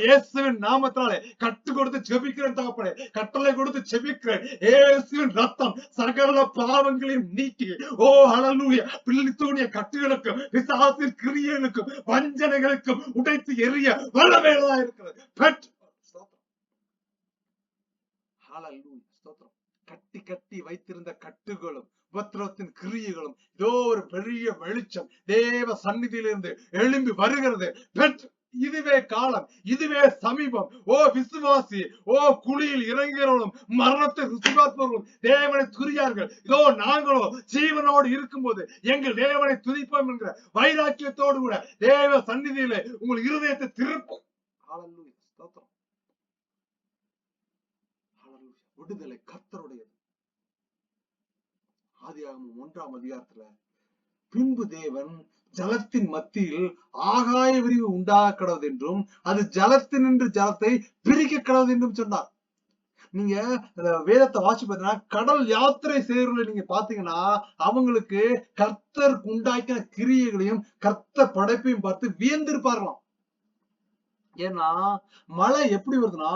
இயேசுவின் நாமத்தினாலே கட்டு கொடுத்து ஜெபிக்கிறேன் தகப்பனே, கட்டளை கொடுத்து ஜெபிக்கிறேன். இயேசுவின் ரத்தம் சகல பாவங்களையும் நீக்கி ஹல்லேலூயா பிள்ளைத்தோனிய கட்டுகளுக்கும் பிசாசின் கிரியைகளுக்கும் வஞ்சனைகளுக்கும் உடைத்து எறிய வல்லமையா இருக்கிறது. கட்டி கட்டி வைத்திருந்த கட்டுகளும் உபத்திரவத்தின் கிரியைகளும் ஒரு பெரிய வெளிச்சம் தேவ சந்நிதியிலிருந்து எழும்பி வருகிறது. இதுவே காலம், இதுவே சமீபம். விசுவாசி, குழியில் இறங்குகிறவர்களும் மரணத்தை ருசி பார்ப்பவர்களும் தேவனை துதியார்கள். நாங்களோ ஜீவனோடு இருக்கும்போது எங்கள் தேவனை துதிப்போம் என்கிற வைராக்கியத்தோடு கூட தேவ சந்நிதியிலே உங்கள் இருதயத்தை திருப்பும். விடுதலை கர்த்தருடையது. ஆதியாகமம் 1ஆம் அதிகாரத்துல பின்பு தேவன் ஜலத்தின் மத்தியில் ஆகாய விரிவு உண்டாக கடவுது என்றும் அது ஜலத்தினின்று ஜலத்தை பிரிக்க கடவுது என்றும் சொன்னார். நீங்க வேதத்தை வாசி பார்த்தீங்கன்னா கடல் யாத்திரை செய்யறவங்களை நீங்க பாத்தீங்கன்னா அவங்களுக்கு கர்த்தருக்கு உண்டாக்கின கிரியைகளையும் கர்த்தர் படைப்பையும் பார்த்து வியந்திருப்பார்களாம். ஏன்னா மழை எப்படி வருதுன்னா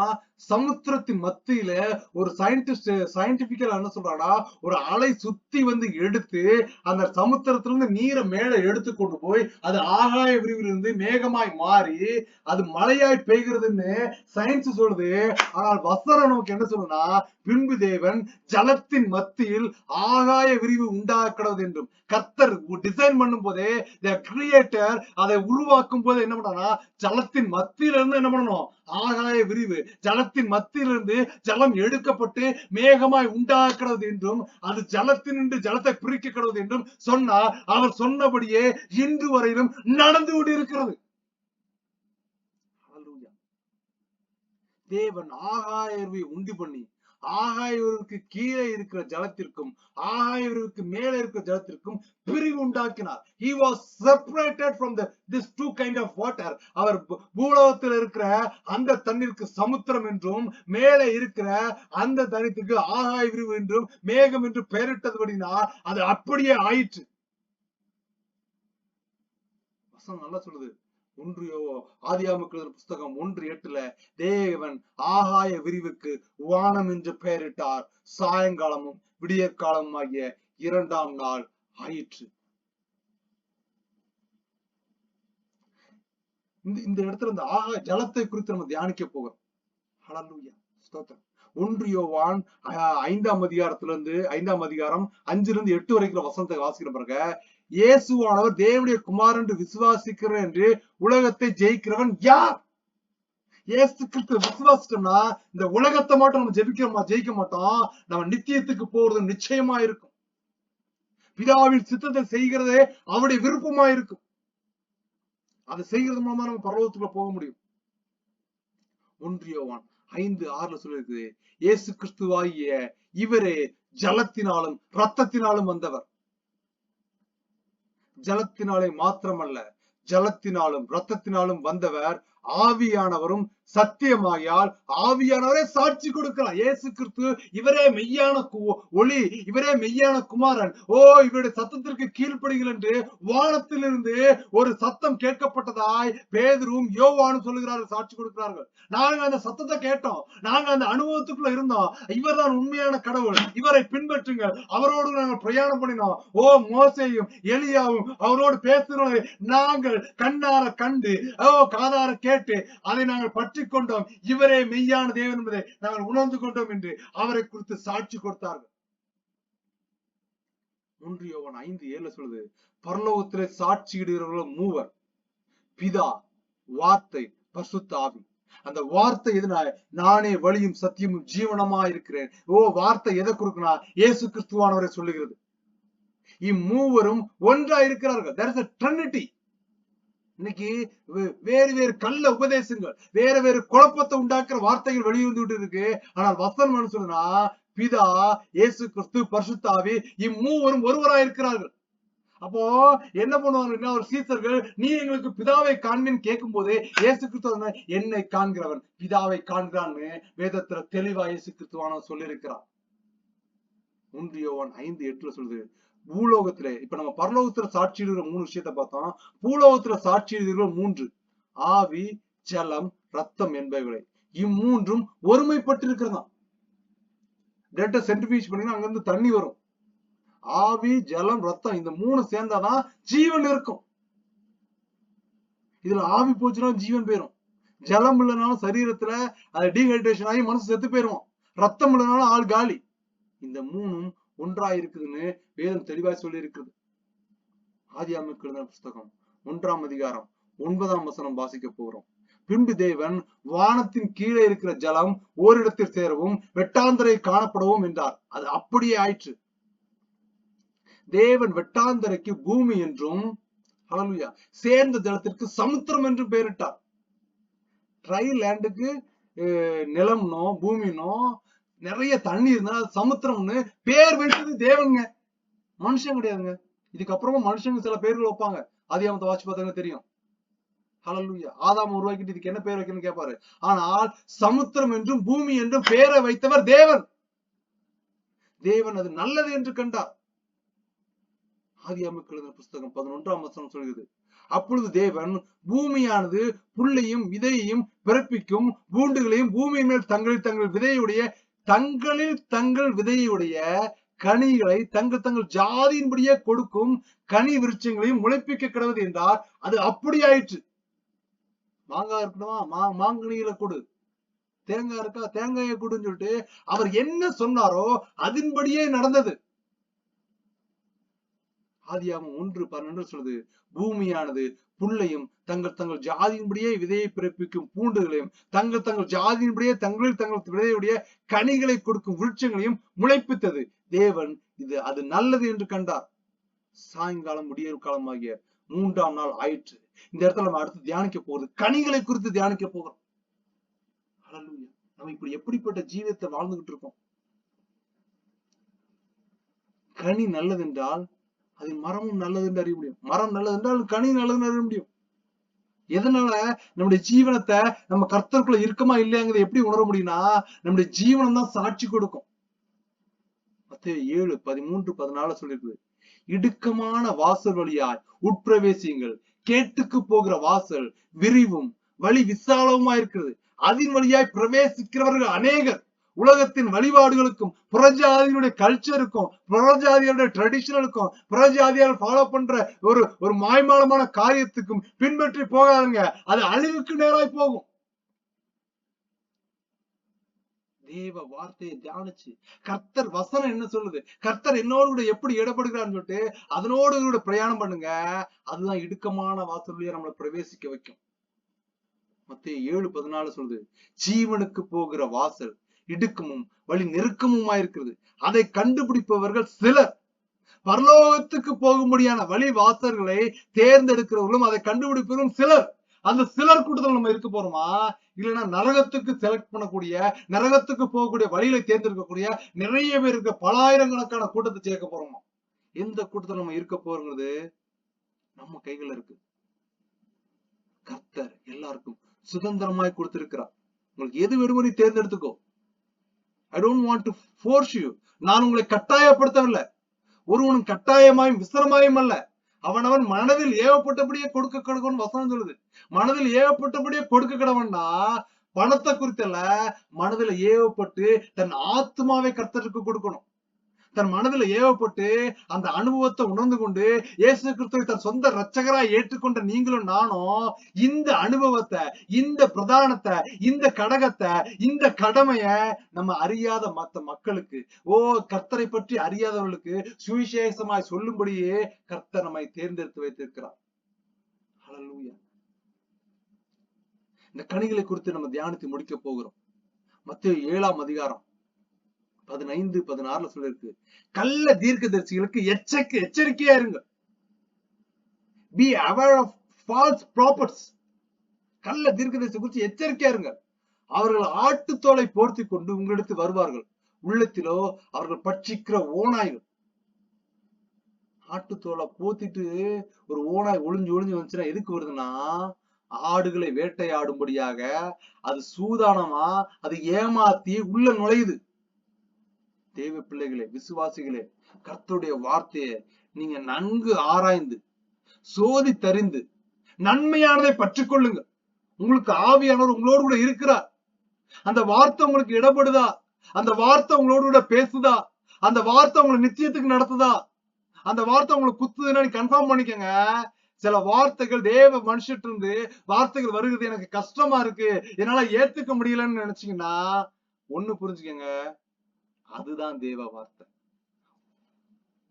சமுத்திரத்தின் மத்தியில ஒரு சயின்டிபிக்கலா என்ன சொல்றாங்கன்னா ஒரு அலை சுத்தி வந்து எடுத்து அந்த சமுத்திரத்துல இருந்து நீரை மேல எடுத்து கொண்டு போய் அது ஆகாய விரிவிலிருந்து மேகமாய் மாறி அது மழையாய் பெய்கிறதுன்னு சயின்ஸ் சொல்லுது. ஆனால் வசனம் நமக்கு என்ன சொல்லுன்னா பின்பு தேவன் ஜலத்தின் மத்தியில் ஆகாய விரிவு உண்டாக்கிறது என்றும் கர்த்தர் டிசைன் பண்ணும் போதே கிரியேட்டர் அதை உருவாக்கும் போது என்ன பண்ணா ஜலத்தின் மத்தியில இருந்து என்ன பண்ணணும் ஆகாய விரிவு ஜலத்தின் மத்தியிலிருந்து ஜலம் எடுக்கப்பட்டு மேகமாய் உண்டாக்குறது என்றும் அது ஜலத்தினின்று ஜலத்தை பிரிக்கிறது என்றும் சொன்னார். அவர் சொன்னபடியே இன்று வரையிலும் நடந்து கொண்டிருக்கிறது. தேவன் ஆகாய விரிவை உண்டு பண்ணி ஆகாயவருக்கு கீழே இருக்கிற ஜலத்திற்கும் ஆகாயவருக்கு மேலே இருக்கிற ஜலத்திற்கும் பிரிவு உண்டாக்கினார். He was separated from this two kind of water. அவர் பூலோகத்தில் இருக்கிற அந்த தண்ணீருக்கு சமுத்திரம் என்றும் மேலே இருக்கிற அந்த தண்ணீருக்கு ஆகாய விரிவு என்றும் மேகம் என்று பெயரிட்டதுபடினால் அது அப்படியே ஆயிற்று. வசனம் நல்லா சொல்லுது. ஆதியாகம புஸ்தகம் 1:8 தேவன் ஆகாய விரிவுக்கு வானம் என்று பெயரிட்டார். சாயங்காலமும் விடியற்காலமும் ஆகிய 2ஆம் நாள் ஆயிற்று. இந்த இடத்துல இந்த ஆகாய ஜலத்தை குறித்து நம்ம தியானிக்க போகிறோம். ஹல்லேலூயா ஸ்தோத்திரம். 1 யோவான் 5ஆம் அதிகாரத்திலிருந்து 5ஆம் அதிகாரம் 5-8 வரைக்கும் வசனத்தை வாசிக்கிற பிறகு இயேசுவானவர் தேவனுடைய குமாரன் என்று விசுவாசிக்கிறேன் என்று உலகத்தை ஜெயிக்கிறவன் யார்? இயேசு கிறிஸ்து விசுவாசிட்டோம்னா இந்த உலகத்தை மட்டும் நம்ம ஜெயிக்க மாட்டோம். நம்ம நித்தியத்துக்கு போறது நிச்சயமா இருக்கும். பிதாவின் சித்தத்தை செய்கிறதே அவருடைய விருப்பமா இருக்கும். அதை செய்கிறது மூலமா நம்ம பரலோகத்துக்குள்ள போக முடியும். 1 யோவான் 5:6 சொல்லிருக்குது, இயேசு கிறிஸ்துவாகிய இவரே ஜலத்தினாலும் இரத்தத்தினாலும் வந்தவர். ஜலத்தினாலே மாத்திரமல்ல, ஜலத்தினாலும் இரத்தத்தினாலும் வந்தவர் ஆவியானவரும் சத்தியமாயால் ஆவியானவரே சாட்சி கொடுக்கிறார். இயேசு கிறிஸ்து இவரே மெய்யான ஒளி, இவரே மெய்யான குமாரன். இவருடைய சத்தத்திற்கு கீழ்ப்படுங்கள் என்று வானத்திலிருந்து ஒரு சத்தம் கேட்கப்பட்டதாய் பேதுருவும் யோவானும் சொல்லுகிறார்கள், சாட்சி கொடுக்கிறார்கள். நாங்க அந்த சத்தத்தை கேட்டோம், நாங்க அந்த அனுபவத்துக்குள்ள இருந்தோம். இவர்தான் உண்மையான கடவுள், இவரை பின்பற்றுங்கள். அவரோடு நாங்கள் பிரயாணம் பண்ணினோம். மோசேயும் எலியாவும் அவரோடு பேசுகிறோம். நாங்கள் கண்ணார கண்டு காதார கேட்டு அதை நாங்கள் பற்றி கொண்டோம். இவரே மெய்யான தேவன் என்பதை நாங்கள் உணர்ந்து கொண்டோம் என்று அவரை குறித்து சாட்சி கொடுத்தார்கள். 1 யோவான் 5:7 சொல்லுது, பரலோகத்திலே சாட்சியிடுகிறவர்கள் 3, பிதா, வார்த்தை, பரிசுத்த ஆவி. அந்த வார்த்தை எதுனா நானே வழியும் சத்தியமும் ஜீவனமா இருக்கிறேன். வார்த்தை எதை கொடுக்கனா இயேசு கிறிஸ்துவானவரை சொல்லுகிறது. இம்மூவரும் ஒன்றா இருக்கிறார்கள். There is a Trinity. இன்னைக்கு வேறு வேறு கள்ள உபதேசங்கள், வேற வேறு குழப்பத்தை உண்டாக்குற வார்த்தைகள் வெளிவந்து இருக்கு. ஆனால் வசனம் சொல்லுனா பிதா, இயேசு கிறிஸ்து, பரிசுத்த ஆவி இம்மூவரும் ஒருவராய் இருக்கிறார்கள். அப்போ என்ன பண்ணுவாங்க ஒரு சீசர்கள், நீ எங்களுக்கு பிதாவை காண்பின்னு கேட்கும் போது இயேசு கிறிஸ்து என்னை காண்கிறவன் பிதாவை காண்கிறான்னு வேதத்துல தெளிவா இயேசு கிறிஸ்துவான சொல்லி இருக்கிறார். 1 யோவான் 5:8 சொல்லுது, பூலோகத்திலே இப்ப நம்ம பரலோகத்துல சாட்சியிடுகிற 3 விஷயத்தை பார்த்தோம். பூலோகத்துல சாட்சியிடுகிற 3, ஆவி, ஜலம், ரத்தம் என்பவைகளை. இம்மூன்றும் ஒருமைப்பட்டு இருக்கிறதா. டேட்டா சென்ட்ரிஃபியூஜ் பண்ணீங்கன்னா அங்க இருந்து தண்ணி வரும். ஆவி, ஜலம், ரத்தம் இந்த 3 சேர்ந்தாதான் ஜீவன் இருக்கும். இதுல ஆவி போச்சுன்னா ஜீவன் போயிரும். ஜலம் இல்லைனாலும் சரீரத்துல அது டீஹைட்ரேஷன் ஆகி மனசு செத்து போயிரும். ரத்தம் இல்லைனாலும் ஆள் காலி. இந்த 3ம் ஒன்றா இருக்குதுன்னு வேதம் தெளிவாய் சொல்லி இருக்குது. ஆதியாகம புஸ்தகம் 1ஆம் அதிகாரம் 9ஆம் வசனம் வாசிக்க போகிறோம். பின்பு தேவன் வானத்தின் கீழே இருக்கிற ஜலம் ஓரிடத்தில் சேரவும் வெட்டாந்தரை காணப்படவும் என்றார். அது அப்படியே ஆயிற்று. தேவன் வெட்டாந்தரைக்கு பூமி என்றும் சேர்ந்த ஜலத்திற்கு சமுத்திரம் என்றும் பெயரிட்டார். ட்ரை லேண்டுக்கு நிலம்னோ பூமினோ நிறைய தண்ணி இருந்தா சமுத்திரம்னு பேர் வைத்தது தேவனுங்க, மனுஷன் கிடையாதுங்க. இதுக்கப்புறமா மனுஷங்க சில பேர்கள் வைப்பாங்க. ஆதியாகமத்தை வாசி பார்த்தாங்க தெரியும். ஹல்லேலூயா. ஆதாம் உருவாக்கிட்டு இதுக்கு என்ன பேர் வைக்கணும்னு கேட்பாரு. ஆனால் சமுத்திரம் என்றும் பூமி என்றும் பேரை வைத்தவர் தேவன். தேவன் அது நல்லது என்று கண்டார். ஆதியாகமம் எழுதின புஸ்தகம் 11ஆம் வசனம் சொல்கிறது, அப்பொழுது தேவன் பூமியானது புல்லையும் விதையையும் பிறப்பிக்கும், பூண்டுகளையும் பூமியின் மேல் தங்களில் தங்கள் விதையுடைய கனிகளை தங்கள் ஜாதியின்படியே கொடுக்கும் கனி விருட்சங்களையும் முளைப்பிக்க கிடவது என்றார். அது அப்படி ஆயிற்று. மாங்காய் இருக்கணுமா, மாங்கனிகளை கொடு. தேங்காய் இருக்கா, தேங்காயை கொடுன்னு சொல்லிட்டு அவர் என்ன சொன்னாரோ அதன்படியே நடந்தது. ஆதியாகமம் 1:12 சொல்லுது, பூமியானது புல்லையும் தங்கள் ஜாதியின்படியே விதையை பிறப்பிக்கும் பூண்டுகளையும் தங்கள் ஜாதியின்படியே தங்களில் தங்கள் விதையுடைய கனிகளை கொடுக்கும் விருட்சங்களையும் முளைப்பித்தது. தேவன் அது நல்லது என்று கண்டார். சாயங்காலம் முடிய காலமாகிய 3ஆம் நாள் ஆயிற்று. இந்த இடத்துல நம்ம அடுத்து தியானிக்க போறது கனிகளை குறித்து தியானிக்க போகிறோம். ஹல்லேலூயா. நம்ம இப்படி எப்படிப்பட்ட ஜீவிதத்தை வாழ்ந்துகிட்டு இருக்கோம். கனி நல்லது என்றால் அது மரமும் நல்லது என்று அறிய முடியும். மரம் நல்லது என்றால் கனி நல்லதுன்னு அறிய முடியும். எதனால நம்முடைய ஜீவனத்தை நம்ம கர்த்தருக்குள்ள இருக்குமா இல்லையாங்கிறத எப்படி உணர முடியும்னா, நம்முடைய ஜீவனம் தான் சாட்சி கொடுக்கும். மத்தேயு 7:13-14 சொல்லிருக்கு, இடுக்கமான வாசல் வழியாய் உட்பிரவேசியுங்கள், கேட்டுக்கு போகிற வாசல் விரிவும் வழி விசாலவுமா இருக்கிறது, அதன் வழியாய் பிரவேசிக்கிறவர்கள் அநேகர். உலகத்தின் வழிபாடுகளுக்கும் புறஜாதிகளுடைய கல்ச்சருக்கும் புறஜாதிகளுடைய ட்ரெடிஷனலுக்கும் புறஜாதியால் ஃபாலோ பண்ற ஒரு மாய்மாலமான காரியத்துக்கும் பின்பற்றி போகாதுங்க. அது அழிவுக்கு நேராய் போகும். தேவ வார்த்தையை தியானிச்சு கர்த்தர் வசனம் என்ன சொல்லுது, கர்த்தர் என்னோடு கூட எப்படி இடப்படுகிறான்னு சொல்லிட்டு அதனோடு கூட பிரயாணம் பண்ணுங்க. அதுதான் இடுக்கமான வாசல் வழியா நம்மளை பிரவேசிக்க வைக்கும். மத்தேயு 7:14 சொல்லுது, ஜீவனுக்கு போகிற வாசல் இடுக்கமும் வழி நெருக்கமுமா இருக்கிறது, அதை கண்டுபிடிப்பவர்கள் சிலர். பரலோகத்துக்கு போகும்படியான வழி வாசல்களை தேர்ந்தெடுக்கிறவர்களும் அதை கண்டுபிடிப்பவர்களும் சிலர். அந்த சிலர் கூட்டத்தில் நம்ம இருக்க போறோமா, இல்லைன்னா நரகத்துக்கு செலக்ட் பண்ணக்கூடிய, நரகத்துக்கு போகக்கூடிய வழிகளை தேர்ந்தெடுக்கக்கூடிய நிறைய பேர் இருக்க பலாயிரக்கணக்கான கூட்டத்தை சேர்க்க போறோமா? எந்த கூட்டத்தில் நம்ம இருக்க போறோங்கிறது நம்ம கைகள் இருக்கு. கர்த்தர் எல்லாருக்கும் சுதந்திரமாய் கொடுத்திருக்கிறார். உங்களுக்கு எது வேணுமோ நீ தேர்ந்தெடுத்துக்கோ. I don't want to force you. நான் உங்களை கட்டாயப்படுத்தவில்லை. ஒருவனும் கட்டாயமாயும் விசரமாயும் அல்ல. அவனவன் மனதில் ஏவப்பட்டபடியே கொடுக்க கடவன் வசனம் சொல்லுது. மனதில் ஏவப்பட்டபடியே கொடுக்க கடவன்னா பணத்தை குறித்தல்ல, மனதில் ஏவப்பட்டு தன் ஆத்மாவை கர்த்தருக்கு கொடுக்கணும். தன் மனதில் ஏவப்பட்டு அந்த அனுபவத்தை உணர்ந்து கொண்டு இயேசு கிறிஸ்துவை தன் சொந்த இரட்சகராய் ஏற்றுக்கொண்ட நீங்களும் நானும் இந்த அனுபவத்தை, இந்த பிரதானத்தை, இந்த கடகத்தை, இந்த கடமைய நம்ம அறியாத மற்ற மக்களுக்கு, கர்த்தரை பற்றி அறியாதவர்களுக்கு சுவிசேஷமாய் சொல்லும்படியே கர்த்தர் நம்மை தேர்ந்தெடுத்து வைத்திருக்கிறார். ஹல்லேலூயா. இந்த கனிகளை குறித்து நம்ம தியானித்து முடிக்க போகிறோம். மத்தேயு 7ஆம் அதிகாரம் 15-16 சொல்லிருக்கு, கள்ள தீர்க்கதரிசிகளுக்கு எச்சரிக்கையா இருங்க. Be aware of false prophets. கள்ள தீர்க்கதரிசி குறித்து எச்சரிக்கையா இருங்க. அவர்கள் ஆட்டுத்தோலை போர்த்தி கொண்டு உங்களிடத்து வருவார்கள், உள்ளத்திலோ அவர்கள் பட்சிக்கிற ஓநாய்கள். ஆட்டுத்தோலை போத்திட்டு ஒரு ஓநாய் ஒளிஞ்சு வந்துச்சுன்னா எதுக்கு வருதுன்னா, ஆடுகளை வேட்டையாடும்படியாக. அது சூதானமா அது ஏமாத்தி உள்ள நுழையுது. தேவ பிள்ளைகளே, விசுவாசிகளே, கர்த்தருடைய வார்த்தையை நீங்க நன்கு ஆராய்ந்து சோதி தறிந்து நன்மையானதை பற்றிக்கொள்ளுங்க. உங்களுக்கு ஆவியானவர் உங்களோடு கூட இருக்கிறார். அந்த வார்த்தை உங்களுக்கு இடப்படுதா? அந்த வார்த்தை உங்களோடு கூட பேசுதா? அந்த வார்த்தை உங்களை நிச்சயத்துக்கு நடத்துதா? அந்த வார்த்தை உங்களுக்கு குத்துதுன்னா நீ கன்ஃபார்ம் பண்ணிக்கங்க. சில வார்த்தைகள் தேவ மனுஷட்டு இருந்து வார்த்தைகள் வருகிறது, எனக்கு கஷ்டமா இருக்கு, என்னால ஏத்துக்க முடியலன்னு நினைச்சீங்கன்னா ஒண்ணு புரிஞ்சுக்கங்க, அதுதான் தேவ வார்த்தை.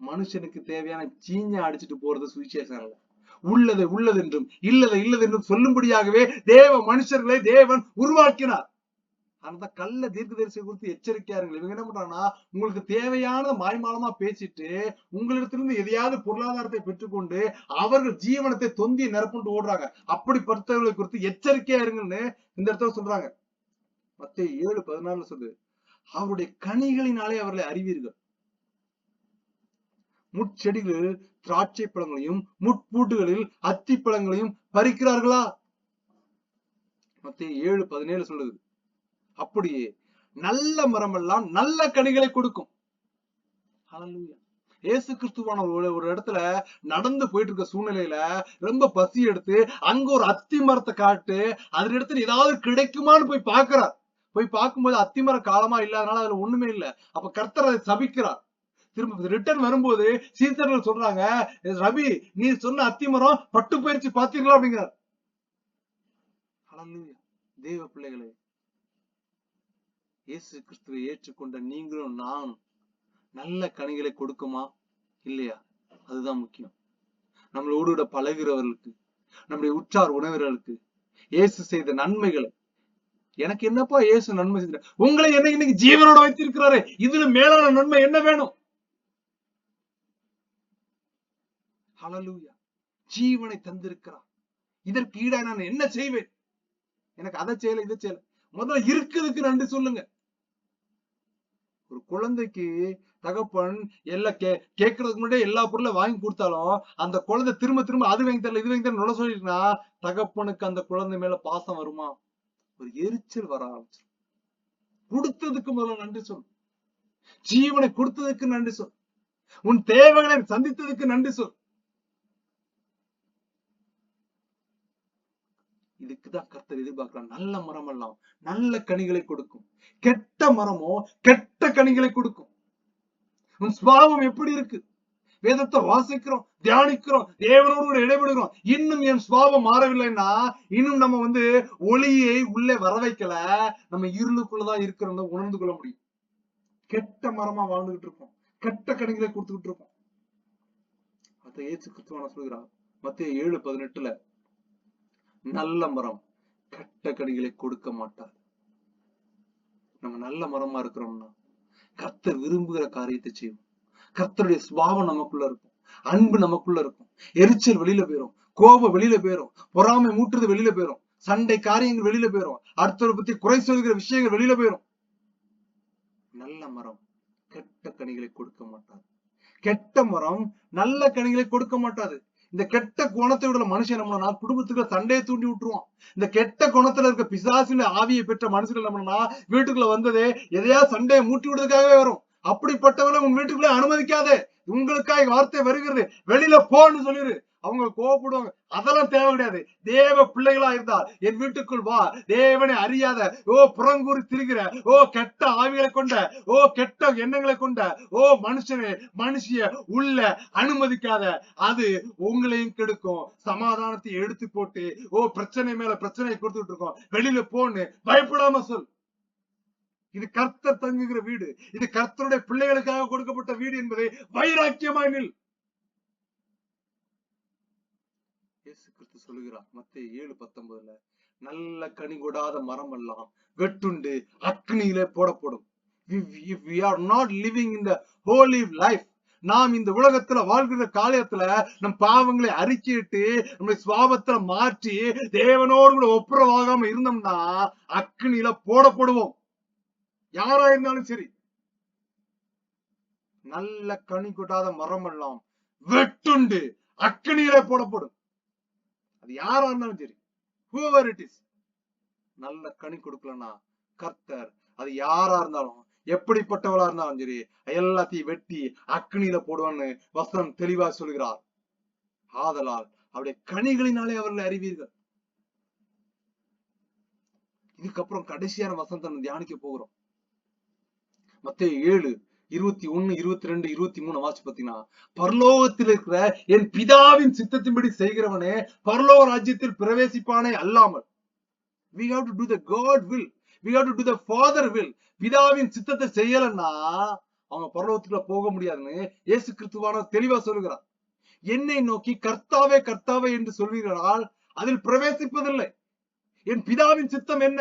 மனுஷனுக்கு தேவையான சீஞ்ச அடிச்சுட்டு போறது சுவிசேஷம் அல்ல. உள்ளதை உள்ளதென்றும் இல்லதை இல்லதென்றும் சொல்லும்படியாகவே தேவ மனுஷர்களை தேவன் உருவாக்கினார். அந்த கள்ள தீர்க்கதரிசி குறித்து எச்சரிக்கையா இருங்க. இவங்க என்ன பண்றாங்கன்னா, உங்களுக்கு தேவையான மாய்மாலமா பேசிட்டு உங்களிடத்திலிருந்து எதையாவது பொருளாதாரத்தை பெற்றுக்கொண்டு அவர்கள் ஜீவனத்தை தொந்தி நிரப்புண்டு ஓடுறாங்க. அப்படிப்பட்டவர்களை குறித்து எச்சரிக்கையா இருங்கன்னு இந்த இடத்துல சொல்றாங்க. மத்தேயு 7:14 சொல்லுது, அவருடைய கனிகளினாலே அவர்களை அறிவீர்கள். முட்செடிகளில் திராட்சை பழங்களையும் முட்பூட்டுகளில் அத்தி பழங்களையும் பறிக்கிறார்களா? மத்தேயு 7:17 சொல்லுது. அப்படியே நல்ல மரம் எல்லாம் நல்ல கனிகளை கொடுக்கும். ஹல்லேலூயா. இயேசு கிறிஸ்துவான ஒரு இடத்துல நடந்து போயிட்டு இருக்க சூழ்நிலையில ரொம்ப பசி எடுத்து அங்க ஒரு அத்தி மரத்தை காட்டு அதுல இடத்துல ஏதாவது கிடைக்குமான்னு போய் பார்க்கிறார். போய் பார்க்கும்போது அத்தி மரம் காலமா இல்லாதனால அதுல ஒண்ணுமே இல்ல. அப்ப கர்த்தர் அதை சபிக்கிறார். திரும்ப ரிட்டர்ன் வரும்போது சீசர்கள் சொல்றாங்க, ரபி நீ சொன்ன அத்தி மரம் பட்டு போயிருச்சு பாத்தீங்களா அப்படிங்கிறார். ஹல்லேலூயா. தேவ பிள்ளைகளே, இயேசு கிறிஸ்துவை ஏற்றுக்கொண்ட நீங்களும் நானும் நல்ல கனிகளை கொடுக்குமா இல்லையா? அதுதான் முக்கியம். நம்மளோடு பழகிறவர்களுக்கு, நம்முடைய உற்றார் உணவர்களுக்கு இயேசு செய்த நன்மைகளை, எனக்கு என்னப்பா இயேசு நன்மை செய்த, உங்களை என்ன இன்னைக்கு ஜீவனோட வைத்திருக்கிறாரு, இதுல மேலான நன்மை என்ன வேணும்? ஹல்லேலூயா. ஜீவனை தந்திருக்கிறார். இதற்கு ஈடா நான் என்ன செய்வேன்? எனக்கு அதை செய்யல இதை செய்யல. முதல்ல இருக்கிறதுக்கு நன்றி சொல்லுங்க. ஒரு குழந்தைக்கு தகப்பன் எல்லாம் கேட்கறதுக்கு முன்னாடி எல்லா பொருளும் வாங்கி கொடுத்தாலும் அந்த குழந்தை திரும்ப திரும்ப அது வாங்கி தரல இது வாங்கி தரல நுழ சொல்லிட்டுனா தகப்பனுக்கு அந்த குழந்தை மேல பாசம் வருமா? ஒரு எரிச்சல் வர ஆரம்பிச்சு. கொடுத்ததுக்கு முதல்ல நன்றி சொல். ஜீவனை கொடுத்ததுக்கு நன்றி சொல். உன் தேவைகளை சந்தித்ததுக்கு நன்றி சொல். இதுக்குதான் கர்த்தர் எதிர்பார்க்கிறார். நல்ல மரம் எல்லாம் நல்ல கனிகளை கொடுக்கும். கெட்ட மரமோ கெட்ட கனிகளை கொடுக்கும். உன் சுபாவம் எப்படி இருக்கு? வேதத்தை வாசிக்கிறோம், தியானிக்கிறோம், தேவனோடு இடைபடுகிறோம், இன்னும் என் சுபாவம் மாறவில்லைன்னா இன்னும் நம்ம ஒளியை உள்ளே வர வைக்கல, நம்ம இருளுக்குள்ளதான் இருக்கிறோம் உணர்ந்து கொள்ள முடியும். கெட்ட மரமா வாழ்ந்துகிட்டு இருக்கோம், கெட்ட கனிகளை கொடுத்துக்கிட்டு இருக்கோம். அதை இயேசு கிறிஸ்துவான சொல்கிறார் மத்தேயு 7:18, நல்ல மரம் கெட்ட கனிகளை கொடுக்க மாட்டார். நம்ம நல்ல மரமா இருக்கிறோம்னா கர்த்தர் விரும்புகிற காரியத்தை செய்வோம். கர்த்தருடைய சுபாவம் நமக்குள்ள இருக்கும், அன்பு நமக்குள்ள இருக்கும், எரிச்சல் வெளியில போயிரும், கோபம் வெளியில போயிரும், பொறாமை மூட்டுறது வெளியில போயிரும், சண்டை காரியங்கள் வெளியில போயிரும், அடுத்தவரை பத்தி குறை சொல்கிற விஷயங்கள் வெளியில போயிரும். நல்ல மரம் கெட்ட கனிகளை கொடுக்க மாட்டாது. கெட்ட மரம் நல்ல கனிகளை கொடுக்க மாட்டாது. இந்த கெட்ட குணத்தோட மனுஷன் நம்மளா குடும்பத்துக்குள்ள சண்டையை தூண்டி விட்டுருவான். இந்த கெட்ட குணத்துல இருக்க பிசாசின் ஆவியை பெற்ற மனுஷர்கள் நம்மளா வீட்டுக்குள்ள வந்ததே எதையா சண்டையை மூட்டி விடுறதுக்காகவே வரும். அப்படிப்பட்டவங்களை உன் வீட்டுக்குள்ளே அனுமதிக்காதே. உங்களுக்காக வார்த்தை வருகிறது, வெளியில போன்னு சொல்லிரு. அவங்க கோவப்படுவாங்க. அதெல்லாம் தேவை கிடையாது. தேவ பிள்ளைகளா இருந்தால் என் வீட்டுக்குள் வா. தேவனை அறியாத புறங்கூறி திரிகிற கெட்ட ஆவிகளை கொண்ட கெட்ட எண்ணங்களை கொண்ட மனுஷனே மனுஷிய உள்ள அனுமதிக்காத. அது உங்களையும் கெடுக்கும். சமாதானத்தை எடுத்து போட்டு பிரச்சனை மேல பிரச்சனை கொடுத்துட்டு இருக்கோம். வெளியில போன்னு பயப்படாம சொல். இது கர்த்தர் தங்குகிற வீடு, இது கர்த்தருடைய பிள்ளைகளுக்காக கொடுக்கப்பட்ட வீடு என்பதை வைராக்கியமாய் நில். இயேசு கிறிஸ்து சொல்லுகிறார் மத்தேயு 7:19, நல்ல கனி கொடாத மரம் எல்லாம் வெட்டுண்டு அக்னியிலே போடப்படும். If we are not living in the holy life, நாம் இந்த உலகத்துல வாழ்கிற காலத்துல நம் பாவங்களை அறிக்கையிட்டு நம்முடைய சுபாவத்துல மாற்றி தேவனோடு கூட ஒப்புரவாகாம இருந்தோம்னா அக்னியில போடப்படுவோம். யாரா இருந்தாலும் சரி. நல்ல கனி கொடாத மரம் எல்லாம் வெட்டுண்டு அக்னியிலே போடப்படும். அது யாரா இருந்தாலும் சரி, whoever it is. நல்ல கனி கொடுக்கலன்னா கர்த்தர் அது யாரா இருந்தாலும் எப்படிப்பட்டவளா இருந்தாலும் சரி எல்லாத்தையும் வெட்டி அக்னியில போடுவான்னு வசனம் தெளிவா சொல்கிறார். ஆதலால் அவருடைய கனிகளினாலே அவர்களை அறிவீர்கள். இதுக்கப்புறம் கடைசியான வசனத்தை தியானிக்க போகிறோம். மத்தேயு 7:21, 22, 23 வாசி பாத்தீங்கன்னா, பரலோகத்தில் இருக்கிற என் பிதாவின் சித்தத்தின்படி செய்கிறவனே பரலோக ராஜ்யத்தில் பிரவேசிப்பானே அல்லாமல். We have to do the God will. We have to do the Father will. பிதாவின் சித்தத்தை செய்யலன்னா அவங்க பரலோகத்துக்குள்ள போக முடியாதுன்னு இயேசு கிறிஸ்துவான தெளிவா சொல்லுகிறார். என்னை நோக்கி கர்த்தாவே கர்த்தாவே என்று சொல்வீர்களால் அதில் பிரவேசிப்பதில்லை. என் பிதாவின் சித்தம் என்ன?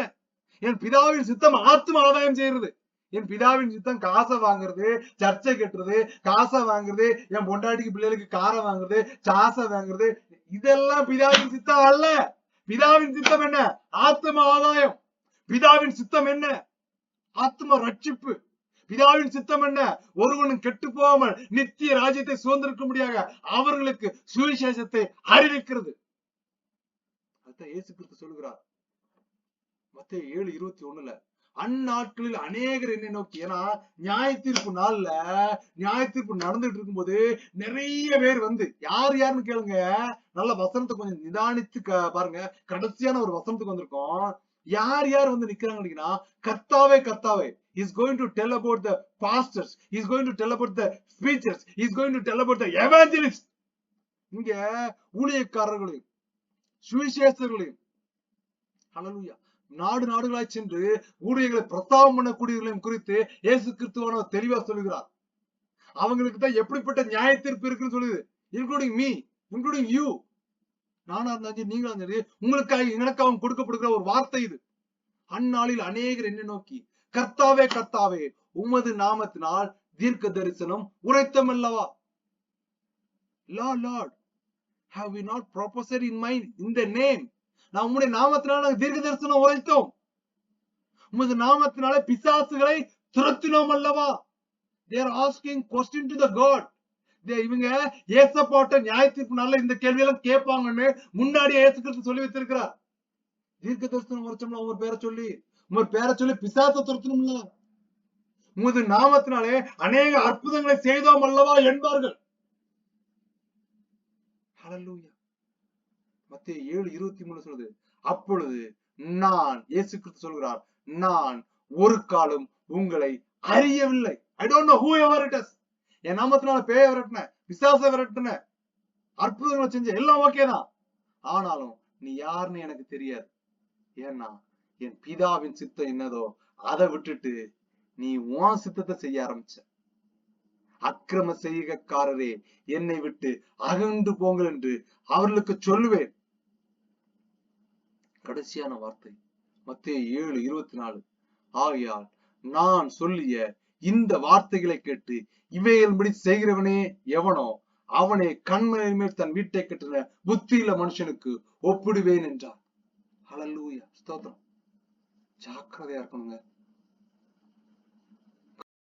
என் பிதாவின் சித்தம் ஆத்ம ஆதாயம் செய்யறது. என் பிதாவின் சித்தம் காசை வாங்குறது, சர்ச்சை கட்டுறது, காசை வாங்குறது, என் பொண்டாட்டிக்கு பிள்ளைகளுக்கு காரை வாங்குறது, சாசை வாங்குறது, இதெல்லாம் பிதாவின் சித்தம் அல்ல. பிதாவின் சித்தம் என்ன? ஆத்ம ஆதாயம். பிதாவின் சித்தம் என்ன? ஆத்ம ரட்சிப்பு. பிதாவின் சித்தம் என்ன? ஒருவனும் கெட்டு போகாமல் நித்திய ராஜ்யத்தை சுதந்திரிக்க முடியாத அவர்களுக்கு சுவிசேஷத்தை அறிவிக்கிறது. அதுதான் இயேசு கிறிஸ்து சொல்கிறார். மத்தேயு 7:21 அந்நாட்களில் அநேகர் என்னை நோக்கி, ஏன்னா நியாய தீர்ப்பு நாள்ல நியாய தீர்ப்பு நடந்துட்டு இருக்கும்போது நிறைய பேர் வந்து யாருன்னு கேளுங்க. நல்ல வசனத்தை கொஞ்சம் நிதானித்து பாருங்க. கடைசியான ஒரு வசனத்துக்கு வந்திருக்கோம். யார் வந்து நிக்கிறாங்கன்னா, கர்த்தாவே கர்த்தாவே is going to tell about the pastors, is going to tell about the preachers, is going to tell about the evangelists. இங்க ஊழியக்காரர்களையும் சுவிசேஷர்களையும் ஹல்லேலூயா நாடுகளாய் சென்று ஊழியர்களை பிரஸ்தாபம் பண்ணக்கூடியவர்களையும் குறித்து இயேசு கிறிஸ்துவானவர் தெளிவா சொல்லுகிறார். அவங்களுக்கு தான் எப்படிப்பட்ட நியாய தீர்ப்பு இருக்குன்னு சொல்லுது. Including me, including you. நானா இருந்தாலும் நீங்களும் இருந்தாலும் உங்களுக்காக எனக்காகவும் கொடுக்கப்படுகிற ஒரு வார்த்தை இது. அந்நாளில் அநேகர் என்னை நோக்கி, கர்த்தாவே கர்த்தாவே உமது நாமத்தினால் தீர்க்க தரிசனம் உரைத்தோம் அல்லவா? Lord, Lord, have we not prophesied in the name? நான் உம்முடைய நாமத்தினால தீர்க்க தரிசனம் உரைத்தோம். உமது நாமத்தினால பிசாசுகளை துரத்தினோம் அல்லவா? They are asking question to the God. இவங்க ஏசப்பாட்ட நியாய தீர்ப்புனால இந்த கேள்வியெல்லாம் கேட்பாங்கன்னு முன்னாடியே இயேசு கிறிஸ்து சொல்லி வைத்திருக்கிறார். தீர்க்க தரிசனம் உரைச்சோம்னா உங்க பேரை சொல்லி பிசாசை துரத்தணும்ல. உமது நாமத்தினாலே அநேக அற்புதங்களை செய்தோம் அல்லவா என்பார்கள். ஹல்லேலூயா. மத்தேயு 7:23 சொல்லுது, அப்பொழுது நான், இயேசு கிறிஸ்து சொல்கிறார், நான் ஒரு காலம் உங்களை அறியவில்லை. I don't know whoever it is. என் நாமத்தினால பேய விரட்டின, பிசாசை விரட்டின, அற்புதங்களை செஞ்ச எல்லாம் ஓகே தான். ஆனாலும் நீ யாருன்னு எனக்கு தெரியாது. ஏன்னா என் பிதாவின் சித்தம் என்னதோ அதை விட்டுட்டு நீ உன் சித்தத்தை செய்ய ஆரம்பிச்ச. அக்கிரம செய்கைக்காரரே என்னை விட்டு அகன்று போங்கள் என்று அவர்களுக்கு சொல்லுவேன். கடைசியான வார்த்தை மத்தேயு 7:24. ஆகையால் நான் சொல்லிய இந்த வார்த்தைகளை கேட்டு இவைகளின்படி செய்கிறவனே எவனோ அவனை கண்மலை மேல் தன் வீட்டை கட்டின புத்தியுள்ள மனுஷனுக்கு ஒப்பிடுவேன் என்றார். ஹல்லேலூயா, ஸ்தோத்திரம். ஜாக்கிரதையா இருக்கணுங்க.